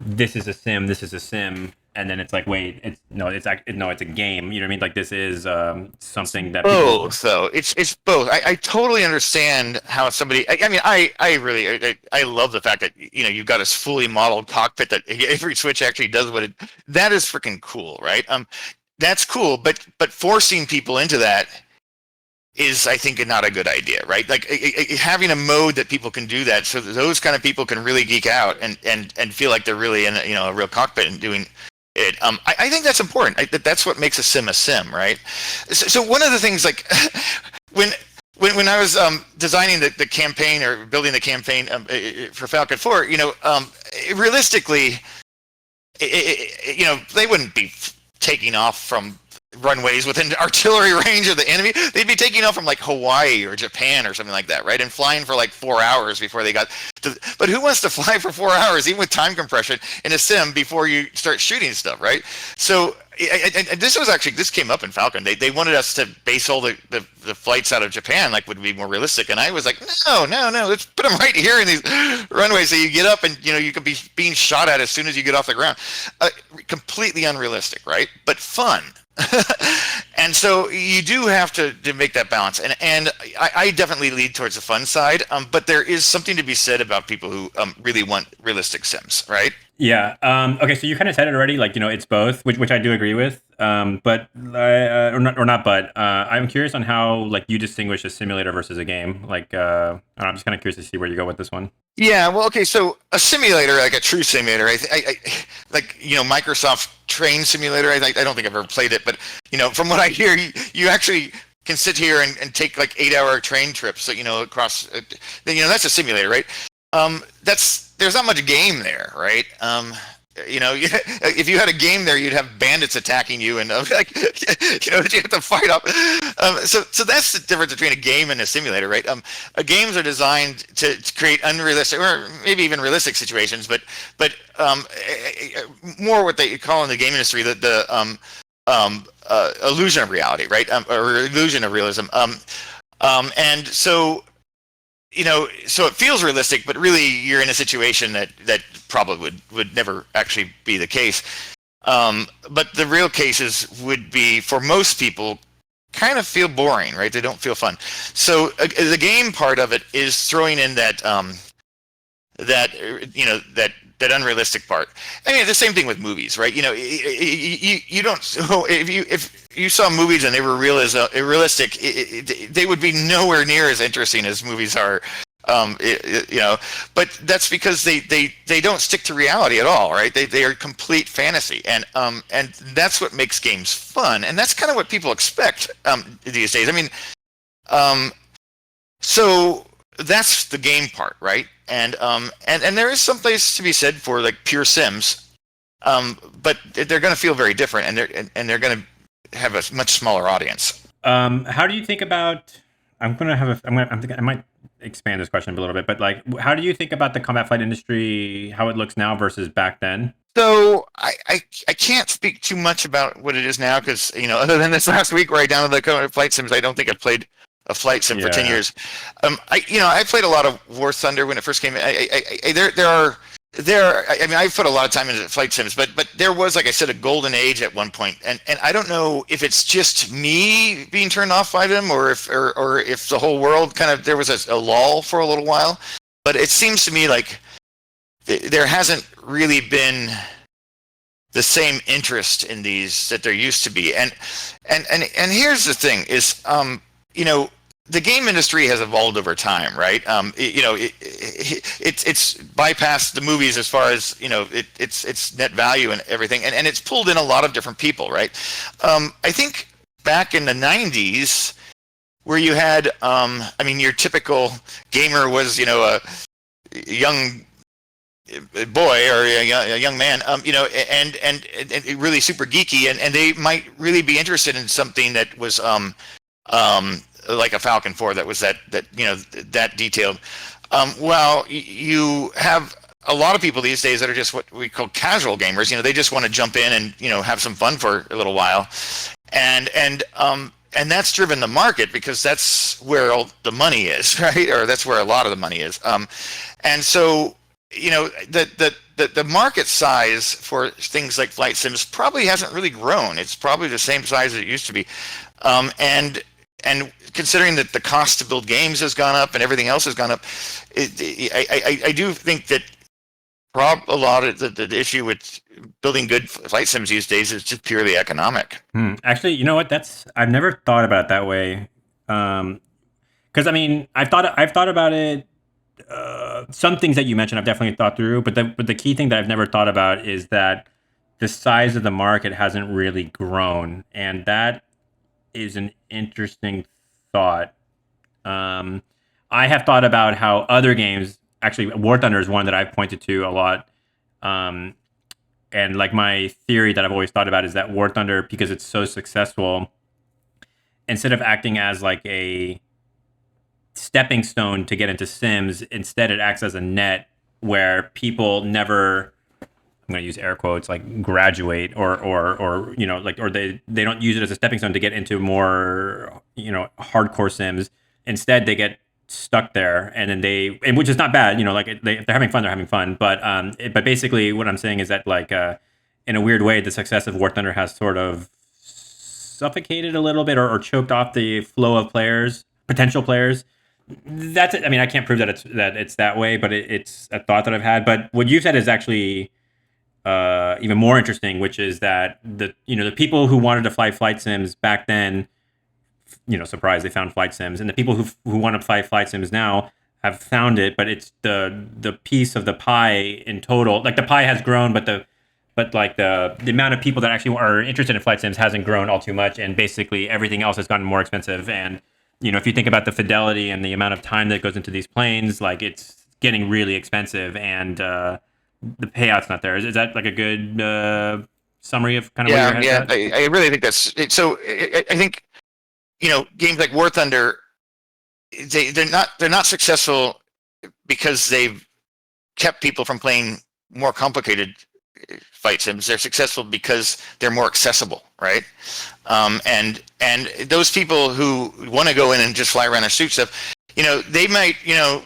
this is a sim, and then it's like wait, it's a game. You know what I mean? Like this is something that people. Both, though. It's both. I totally understand how somebody. I mean, I really I love the fact that you've got this fully modeled cockpit that every switch actually does what it. That is freaking cool, right? That's cool, but forcing people into that is, I think, not a good idea, right? Like having a mode that people can do that, so that those kind of people can really geek out and feel like they're really in a real cockpit and doing it. I think that's important. That's what makes a sim, right? So one of the things, like when I was designing the campaign or building the campaign for Falcon 4, realistically, they wouldn't be taking off from runways within artillery range of the enemy. They'd be taking off from like Hawaii or Japan or something like that, right? And flying for like 4 hours before they got to. But who wants to fly for 4 hours, even with time compression, in a sim before you start shooting stuff, right? So this came up in Falcon. They wanted us to base all the flights out of Japan, like would be more realistic, and I was like, no, let's put them right here in these runways so you get up and you could be being shot at as soon as you get off the ground. Completely unrealistic, right? But fun. And so you do have to make that balance, and I definitely lead towards the fun side, but there is something to be said about people who really want realistic sims, right? Yeah. Okay. So you kind of said it already. Like it's both, which I do agree with. But or not. But I'm curious on how like you distinguish a simulator versus a game. Like I'm just kind of curious to see where you go with this one. Yeah. Well. Okay. So a simulator, like a true simulator, I like Microsoft Train Simulator. I don't think I've ever played it, but from what I hear, you actually can sit here and take like 8-hour train trips. So across. That's a simulator, right? There's not much game there, right? If you had a game there, you'd have bandits attacking you, and you have to fight up. So that's the difference between a game and a simulator, right? Games are designed to create unrealistic, or maybe even realistic situations, but more what they call in the game industry the illusion of reality, right? Or illusion of realism. And so. So it feels realistic, but really you're in a situation that probably would never actually be the case. But the real cases would be, for most people, kind of feel boring, right? They don't feel fun. So the game part of it is throwing in that unrealistic part. I mean, the same thing with movies, right? You don't. So if you saw movies and they were realistic, they would be nowhere near as interesting as movies are. But that's because they don't stick to reality at all, right? They are complete fantasy, and that's what makes games fun, and that's kind of what people expect these days. I mean, So that's the game part, right? And there is some place to be said for like pure Sims, but they're going to feel very different, and they're going to have a much smaller audience. How do you think about? I'm gonna have a. I'm thinking I might expand this question a little bit, but like, how do you think about the combat flight industry? How it looks now versus back then? So I can't speak too much about what it is now because other than this last week where I downloaded the flight sims, I don't think I've played a flight sim for 10 years. I played a lot of War Thunder when it first came in. I put a lot of time into flight sims, but there was, like I said, a golden age at one point, and I don't know if it's just me being turned off by them or if the whole world kind of there was a lull for a little while, but it seems to me like there hasn't really been the same interest in these that there used to be, and here's the thing is the game industry has evolved over time, right? It's bypassed the movies as far as its net value and everything, and it's pulled in a lot of different people, right? I think back in the '90s, where you had, your typical gamer was a young boy or a young man, and really super geeky, and they might really be interested in something that was like a Falcon 4 that was that detailed. Well, you have a lot of people these days that are just what we call casual gamers. They just want to jump in and have some fun for a little while, and that's driven the market because that's where all the money is, right? Or that's where a lot of the money is. And so the market size for things like flight sims probably hasn't really grown. It's probably the same size as it used to be, and considering that the cost to build games has gone up and everything else has gone up, I do think that a lot of the issue with building good flight sims these days is just purely economic. Actually, you know what? I've never thought about it that way. Because I've thought about it. Some things that you mentioned, I've definitely thought through. But the key thing that I've never thought about is that the size of the market hasn't really grown, and that is an interesting thought. I have thought about how other games, actually, War Thunder is one that I've pointed to a lot. And like my theory that I've always thought about is that War Thunder, because it's so successful, instead of acting as like a stepping stone to get into Sims, instead it acts as a net where people never, I'm going to use air quotes, like graduate or they don't use it as a stepping stone to get into more hardcore Sims. Instead, they get stuck there, and then which is not bad, if they're having fun, they're having fun. But basically, what I'm saying is that in a weird way, the success of War Thunder has sort of suffocated a little bit or choked off the flow of potential players. That's it. I can't prove that it's that way, but it's a thought that I've had. But what you said is actually even more interesting, which is that the people who wanted to fly flight sims back then, surprise, they found flight sims, and the people who want to fly flight sims now have found it, but it's the piece of the pie in total. Like the pie has grown, but the amount of people that actually are interested in flight sims hasn't grown all too much, and basically everything else has gotten more expensive. And if you think about the fidelity and the amount of time that goes into these planes, like it's getting really expensive, and the payout's not there. Is that like a good summary of kind of where your head's at? I really think that's it. So I think games like War Thunder, they're not successful because they've kept people from playing more complicated fight sims. They're successful because they're more accessible, right? And those people who want to go in and just fly around and shoot stuff, they might,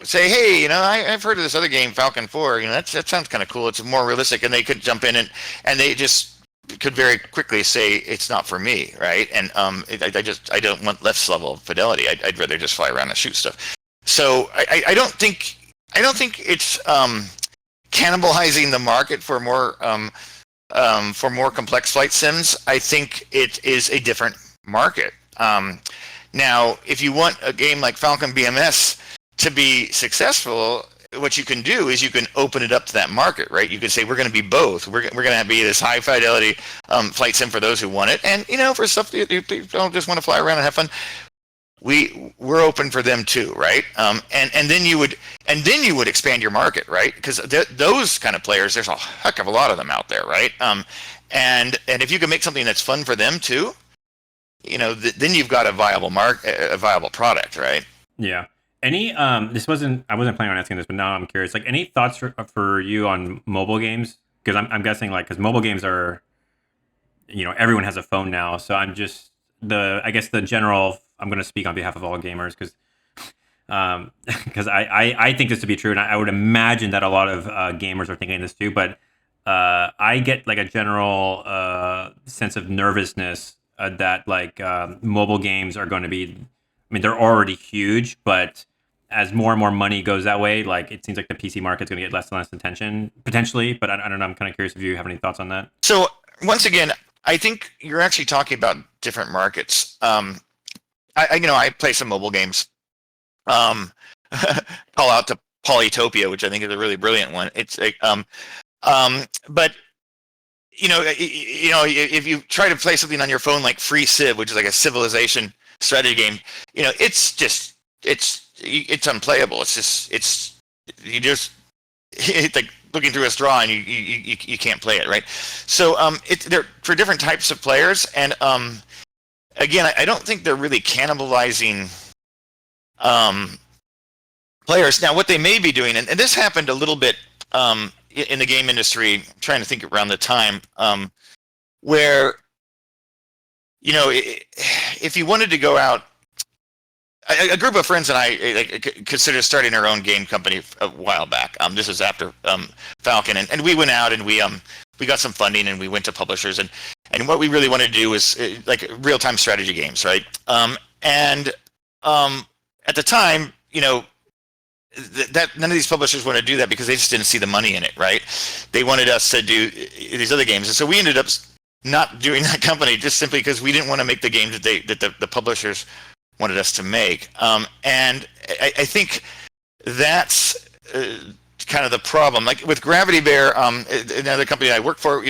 say, hey, I've heard of this other game, Falcon 4. That sounds kind of cool. It's more realistic, and they could jump in and they just could very quickly say it's not for me, right? And I don't want less level of fidelity. I'd rather just fly around and shoot stuff. So I don't think it's cannibalizing the market for more complex flight sims. I think it is a different market. Now, if you want a game like Falcon BMS to be successful, what you can do is you can open it up to that market, right? You can say we're going to be both. We're going to be this high fidelity flight sim for those who want it, and for stuff you don't just want to fly around and have fun, we're open for them too, right? And then you would expand your market, right? Because those kind of players, there's a heck of a lot of them out there, right? And if you can make something that's fun for them too, then you've got a viable product, right? Yeah. Any this wasn't I wasn't planning on asking this, but now I'm curious. Like, any thoughts for you on mobile games? Because I'm guessing, like, because mobile games are, everyone has a phone now. So I'm just I guess the general. I'm going to speak on behalf of all gamers because because I think this to be true, and I would imagine that a lot of gamers are thinking this too. But I get like a general sense of nervousness that like mobile games are going to be. I mean, they're already huge, but as more and more money goes that way, like, it seems like the PC market's going to get less and less attention potentially. But I don't know. I'm kind of curious if you have any thoughts on that. So once again, I think you're actually talking about different markets. I play some mobile games. Call out to Polytopia, which I think is a really brilliant one. It's but if you try to play something on your phone like Free Civ, which is like a civilization strategy game, it's unplayable. It's like looking through a straw, and you can't play it, right? So they're for different types of players, and again, I don't think they're really cannibalizing players. Now, what they may be doing, and this happened a little bit in the game industry, I'm trying to think around the time, where, if you wanted to go out, a group of friends and I considered starting our own game company a while back. This is after Falcon, and we went out and we got some funding, and we went to publishers, and what we really wanted to do was like real-time strategy games, right? And at the time, that none of these publishers wanted to do that because they just didn't see the money in it, right? They wanted us to do these other games, and so we ended up not doing that company just simply because we didn't want to make the games that the publishers wanted us to make. And I think that's kind of the problem. Like with Gravity Bear, another company I work for,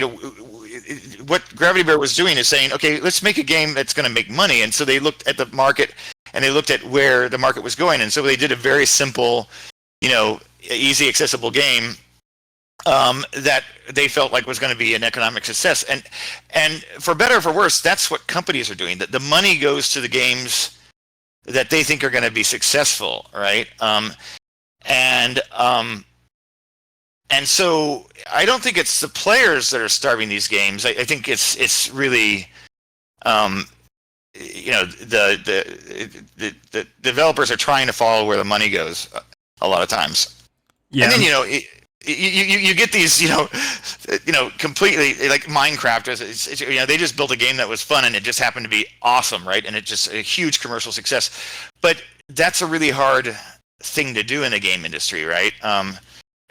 what Gravity Bear was doing is saying, okay, let's make a game that's going to make money. And so they looked at the market, and they looked at where the market was going. And so they did a very simple, easy, accessible game that they felt like was going to be an economic success. And for better or for worse, that's what companies are doing. That the money goes to the games that they think are going to be successful, right? And so I don't think it's the players that are starving these games. I think it's really the developers are trying to follow where the money goes a lot of times. Yeah. And then you get these completely like Minecraft. They just built a game that was fun, and it just happened to be awesome, right? And it's just a huge commercial success. But that's a really hard thing to do in the game industry, right?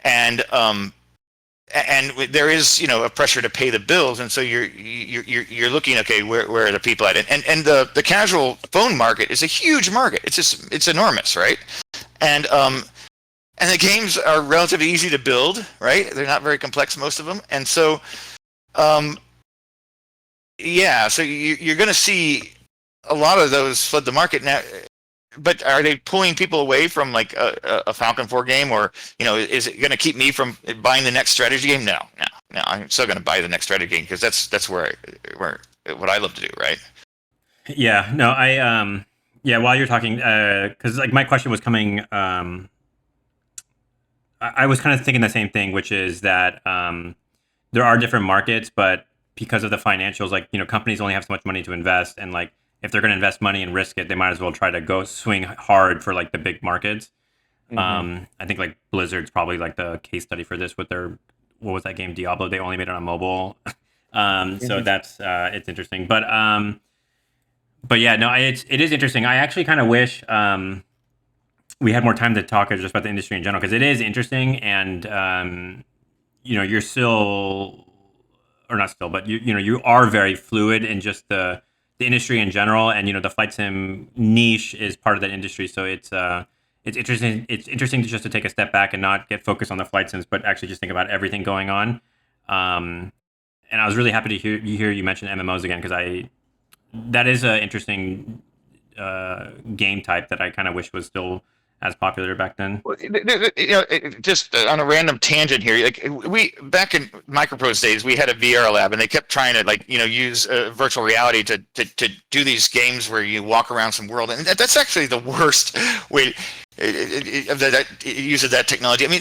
And there is a pressure to pay the bills, and so you're looking, okay, where are the people at? And the casual phone market is a huge market. It's enormous, right? And the games are relatively easy to build, right? They're not very complex, most of them, and so so you're going to see a lot of those flood the market now. But are they pulling people away from like a Falcon 4 game, or is it going to keep me from buying the next strategy game? No. I'm still going to buy the next strategy game because that's where what I love to do, right? Yeah. No. While you're talking, because like my question was coming, I was kind of thinking the same thing, which is that there are different markets, but because of the financials, like companies only have so much money to invest, and like, if they're going to invest money and risk it, they might as well try to go swing hard for like the big markets. Mm-hmm. I think like Blizzard's probably like the case study for this with their, what was that game, Diablo? They only made it on mobile. So that's it's interesting. But yeah, no, it is interesting. I actually kind of wish we had more time to talk just about the industry in general, because it is interesting, and you're still, or not still, but you are very fluid in just the industry in general, and the flight sim niche is part of that industry. So it's interesting. It's interesting to just to take a step back and not get focused on the flight sims, but actually just think about everything going on. And I was really happy to hear you mention MMOs again, because that is an interesting game type that I kind of wish was still as popular back then. Well, just on a random tangent here, like we back in Microprose days, we had a VR lab, and they kept trying to use virtual reality to do these games where you walk around some world, and that's actually the worst way of that use of that technology. I mean,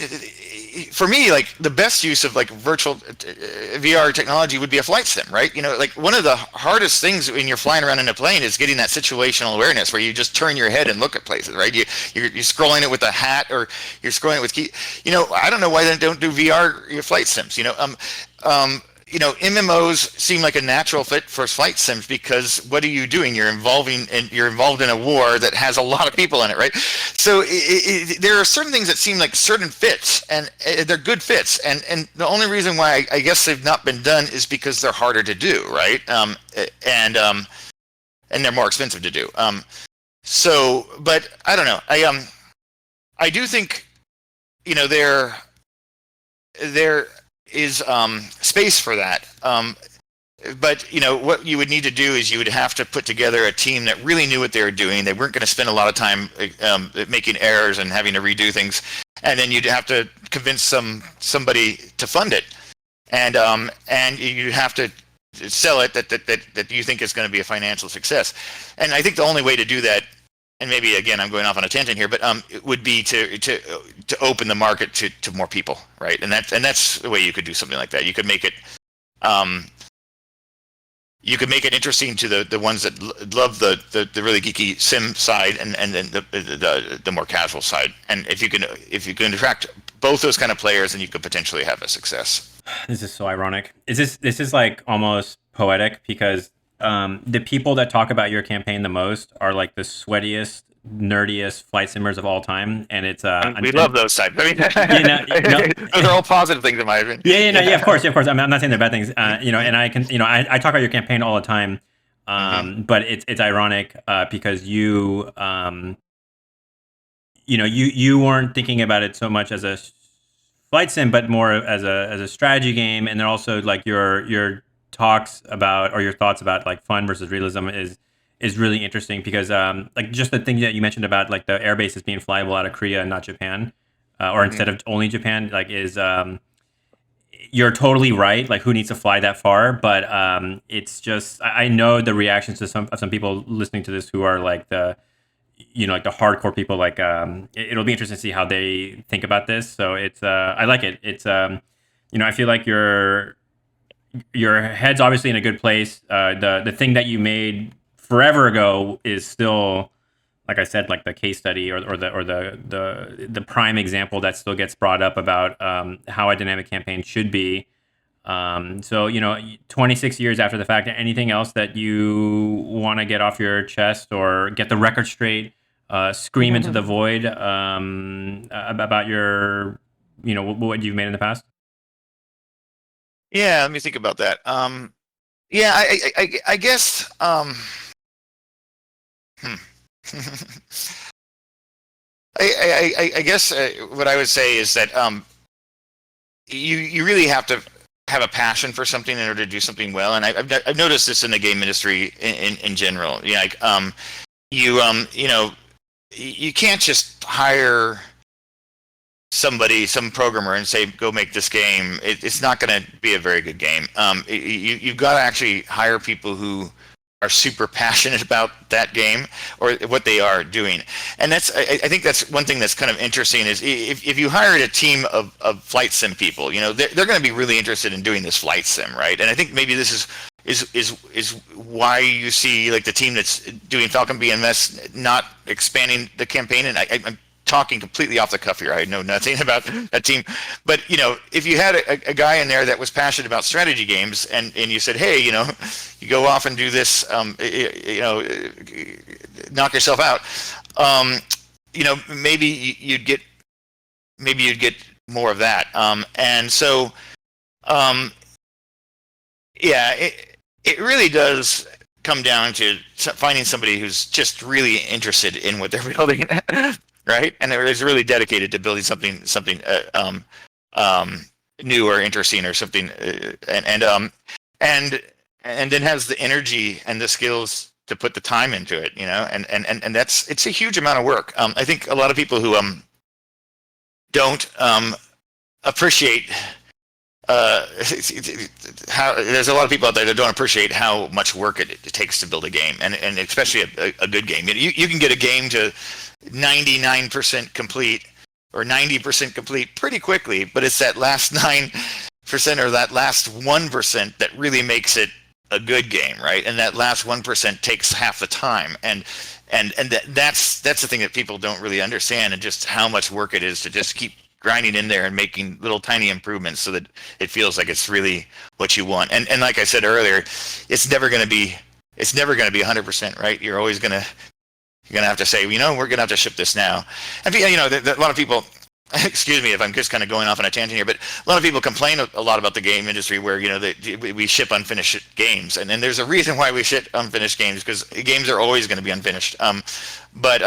for me, like the best use of like virtual VR technology would be a flight sim, right? Like one of the hardest things when you're flying around in a plane is getting that situational awareness where you just turn your head and look at places, right? You're scrolling it with a hat, or you're scrolling it with key. I don't know why they don't do VR flight sims. MMOs seem like a natural fit for flight sims because what are you doing? You're involved in a war that has a lot of people in it, right? So there are certain things that seem like certain fits, and they're good fits. And the only reason why I guess they've not been done is because they're harder to do, right? And they're more expensive to do. But I don't know. I do think there is space for that. But what you would need to do is you would have to put together a team that really knew what they were doing. They weren't going to spend a lot of time making errors and having to redo things, and then you'd have to convince somebody to fund it, and you have to sell it that you think is going to be a financial success. And I think the only way to do that, and maybe again I'm going off on a tangent here, but it would be to open the market to more people, right? And that's the way you could do something like that. You could make it interesting to the ones that love the really geeky sim side, and then the more casual side. And if you can attract both those kind of players, then you could potentially have a success. This is so ironic. This is like almost poetic because the people that talk about your campaign the most are like the sweatiest, nerdiest flight simmers of all time, and it's we love those types. I mean, those are all positive things in my opinion. Yeah, of course. I'm not saying they're bad things. And I can, I talk about your campaign all the time, but it's ironic because you weren't thinking about it so much as a flight sim, but more as a strategy game, and then also like your talks about, or your thoughts about like fun versus realism is really interesting because like just the thing that you mentioned about like the air bases being flyable out of Korea and not Japan, or instead of only Japan, like is you're totally right. Like who needs to fly that far? But it's just I know the reactions to some people listening to this who are like the like the hardcore people. Like it'll be interesting to see how they think about this. So it's I like it. It's I feel like your head's obviously in a good place. The thing that you made forever ago is still, like I said, like the case study or the prime example that still gets brought up about how a dynamic campaign should be. So 26 years after the fact, anything else that you want to get off your chest or get the record straight, scream into the void about your what you've made in the past? Yeah, let me think about that. Yeah, I guess. I guess what I would say is that you really have to have a passion for something in order to do something well, and I've noticed this in the game industry in general. Yeah, like you can't just hire some programmer and say go make this game. It's not going to be a very good game. You've got to actually hire people who are super passionate about that game or what they are doing. And I think that's one thing that's kind of interesting is if you hired a team of flight sim people, they're going to be really interested in doing this flight sim, right? And I think maybe this is why you see like the team that's doing Falcon BMS not expanding the campaign. And I'm talking completely off the cuff here. I know nothing about that team, but if you had a guy in there that was passionate about strategy games, and you said, hey, you go off and do this, knock yourself out, maybe you'd get more of that, and so yeah, it really does come down to finding somebody who's just really interested in what they're building. Right, and is really dedicated to building something new or interesting or something, and then has the energy and the skills to put the time into it, and it's a huge amount of work. I think a lot of people who don't appreciate how there's a lot of people out there that don't appreciate how much work it takes to build a game, and especially a good game. You can get a game to 99% complete or 90% complete pretty quickly, but it's that last 9% or that last 1% that really makes it a good game, right? And that last 1% takes half the time, and that's the thing that people don't really understand, and just how much work it is to just keep grinding in there and making little tiny improvements so that it feels like it's really what you want. And like I said earlier, it's never going to be 100%, right? You're gonna have to say, we're gonna have to ship this now. And a lot of people, excuse me if I'm just kind of going off on a tangent here, but a lot of people complain a lot about the game industry where we ship unfinished games, and there's a reason why we ship unfinished games, because games are always going to be unfinished. But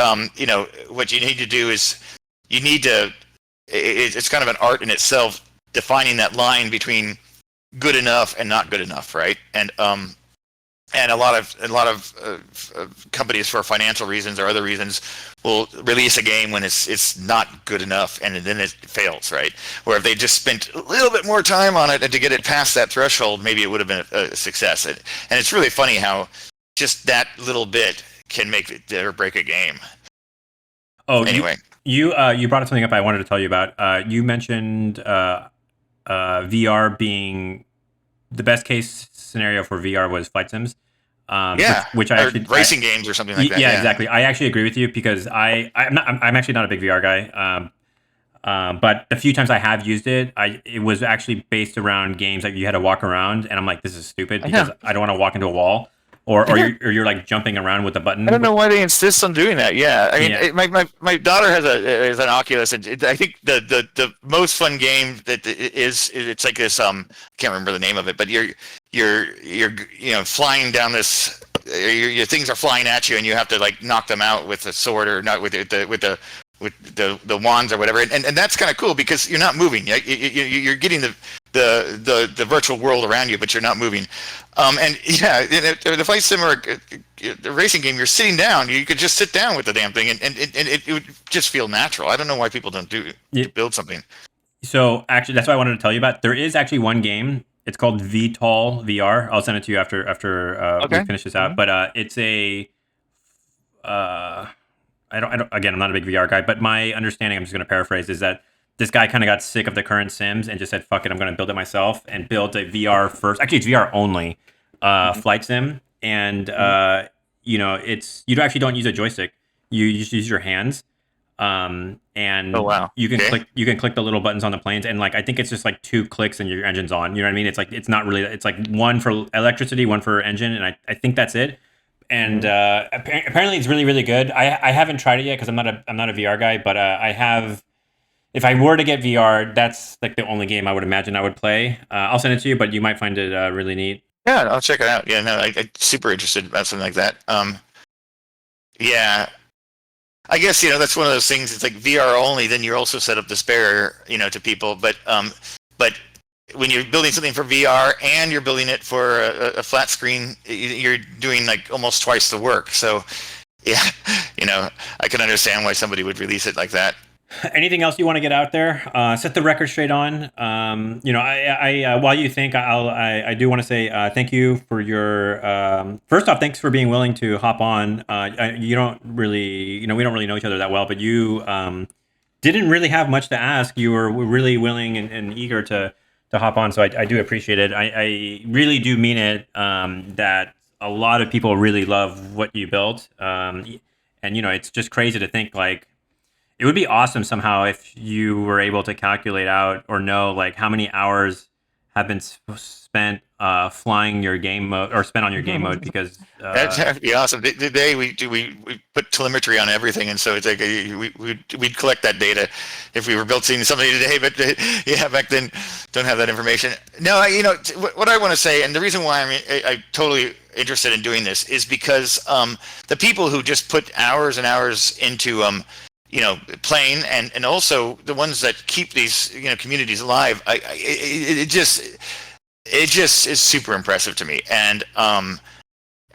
what you need to do is it's kind of an art in itself, defining that line between good enough and not good enough, right? And a lot of companies, for financial reasons or other reasons, will release a game when it's not good enough, and then it fails, right? Where if they just spent a little bit more time on it and to get it past that threshold, maybe it would have been a success. And it's really funny how just that little bit can make it or break a game. Oh, anyway. You brought something up I wanted to tell you about. You mentioned VR being the best case scenario for VR was flight sims. Which I actually racing games or something like that. Yeah, exactly. I actually agree with you, because I'm actually not a big VR guy. But the few times I have used it, it was actually based around games like you had to walk around, and I'm like, this is stupid, because I don't want to walk into a wall. Or you're like jumping around with the button. I don't know why they insist on doing that. Yeah, I mean, my daughter has an Oculus, and I think the most fun game that it's like this. Can't remember the name of it, but you're flying down this. Your things are flying at you, and you have to like knock them out with a sword, or not with the wands or whatever. And that's kind of cool, because you're not moving. You're getting the virtual world around you, but you're not moving. And yeah, the flight sim or the racing game, you're sitting down. You could just sit down with the damn thing, and it would just feel natural. I don't know why people don't build something. So actually, that's what I wanted to tell you about. There is actually one game. It's called VTOL VR. I'll send it to you after we finish this out. But it's a I don't. Again, I'm not a big VR guy, but my understanding, I'm just going to paraphrase, is that this guy kind of got sick of the current Sims and just said, "Fuck it, I'm going to build it myself," and built a VR first. Actually, it's VR only flight sim, and you actually don't use a joystick. You just use your hands, and oh, wow. you can click the little buttons on the planes, and like I think it's just like 2 clicks and your engine's on. You know what I mean? It's like it's not really. It's like one for electricity, one for engine, and I think that's it. And apparently it's really, really good. I haven't tried it yet, because I'm not a VR guy, but I have. If I were to get VR, that's like the only game I would imagine I would play. I'll send it to you, but you might find it really neat. Yeah, I'll check it out. Yeah, no, I'm super interested about something like that. Yeah, I guess that's one of those things. It's like VR only, then you're also set up this barrier, to people. But when you're building something for VR and you're building it for a flat screen, you're doing like almost twice the work. So, yeah, I can understand why somebody would release it like that. Anything else you want to get out there? Set the record straight on. While you think, I do want to say thank you for your. First off, thanks for being willing to hop on. You don't really, we don't really know each other that well, but you didn't really have much to ask. You were really willing and eager to hop on, so I do appreciate it. I really do mean it, that a lot of people really love what you built, and it's just crazy to think, like, it would be awesome somehow if you were able to calculate out or know like how many hours have been spent flying your game mode, or spent on your game mode, because that'd be awesome. Today we put telemetry on everything, and so it's like we'd collect that data if we were building something today. But yeah, back then don't have that information. No, what I want to say, and the reason why I'm totally interested in doing this is because the people who just put hours and hours into playing, and also the ones that keep these communities alive. It just is super impressive to me, and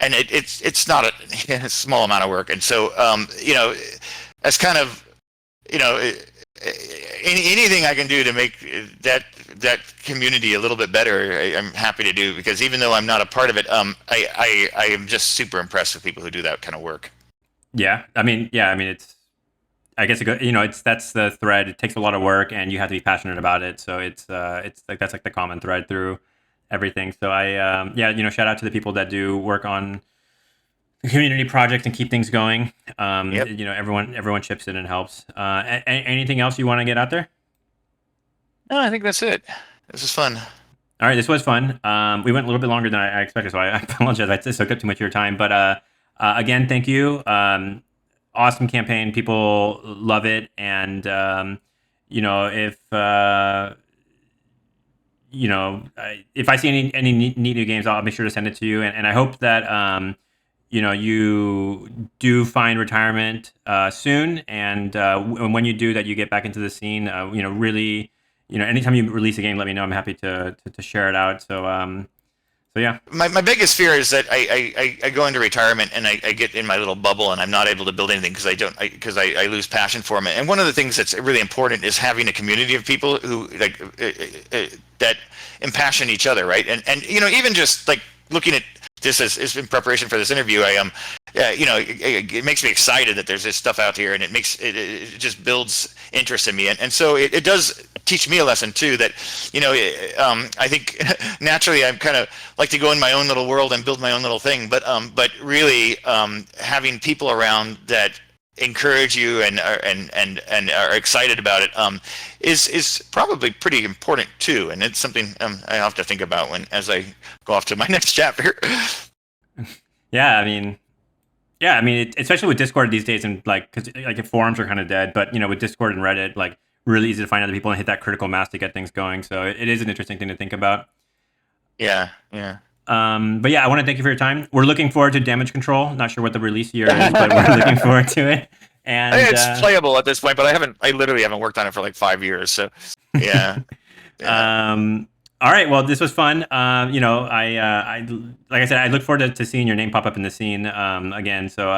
and it's not a small amount of work. And so as kind of anything I can do to make that community a little bit better, I'm happy to do, because even though I'm not a part of it, I am just super impressed with people who do that kind of work. Yeah, I mean, it's. I guess that's the thread. It takes a lot of work, and you have to be passionate about it. So it's like that's like the common thread through everything. So shout out to the people that do work on the community project and keep things going. Yep. Everyone chips in and helps. Anything else you want to get out there? No, I think that's it. This is fun. All right, this was fun. We went a little bit longer than I expected, so I apologize. I just took up too much of your time. But again, thank you. Awesome campaign. People love it. And, if I see any neat new games, I'll be sure to send it to you. And I hope that, you do find retirement soon. And when you do, that you get back into the scene, really, anytime you release a game, let me know. I'm happy to share it out. So yeah. My biggest fear is that I go into retirement and I get in my little bubble and I'm not able to build anything because I lose passion for it. And one of the things that's really important is having a community of people who that impassion each other, right? And even just like looking at this as in preparation for this interview, it makes me excited that there's this stuff out here, and it just builds interest in me, and so it does teach me a lesson too, that I think naturally I'm kind of like to go in my own little world and build my own little thing, but really having people around that encourage you and are excited about it is probably pretty important too, and it's something I have to think about as I go off to my next chapter. Especially with Discord these days, and because if forums are kind of dead, but with Discord and Reddit, like really easy to find other people and hit that critical mass to get things going. So it is an interesting thing to think about. Yeah. But yeah, I want to thank you for your time. We're looking forward to Damage Control. Not sure what the release year is, but we're looking forward to it. And it's playable at this point, but I literally haven't worked on it for like 5 years. So yeah. All right. Well, this was fun. I like I said, I look forward to seeing your name pop up in the scene again. So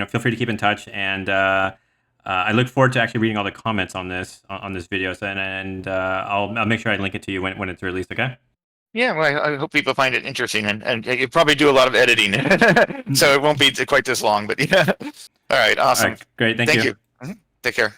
feel free to keep in touch, and I look forward to actually reading all the comments on this video. So, and I'll make sure I link it to you when it's released. Okay. Yeah, well, I hope people find it interesting, and you probably do a lot of editing, so it won't be quite this long. But yeah. All right. Awesome. All right, great. Thank you. Mm-hmm. Take care.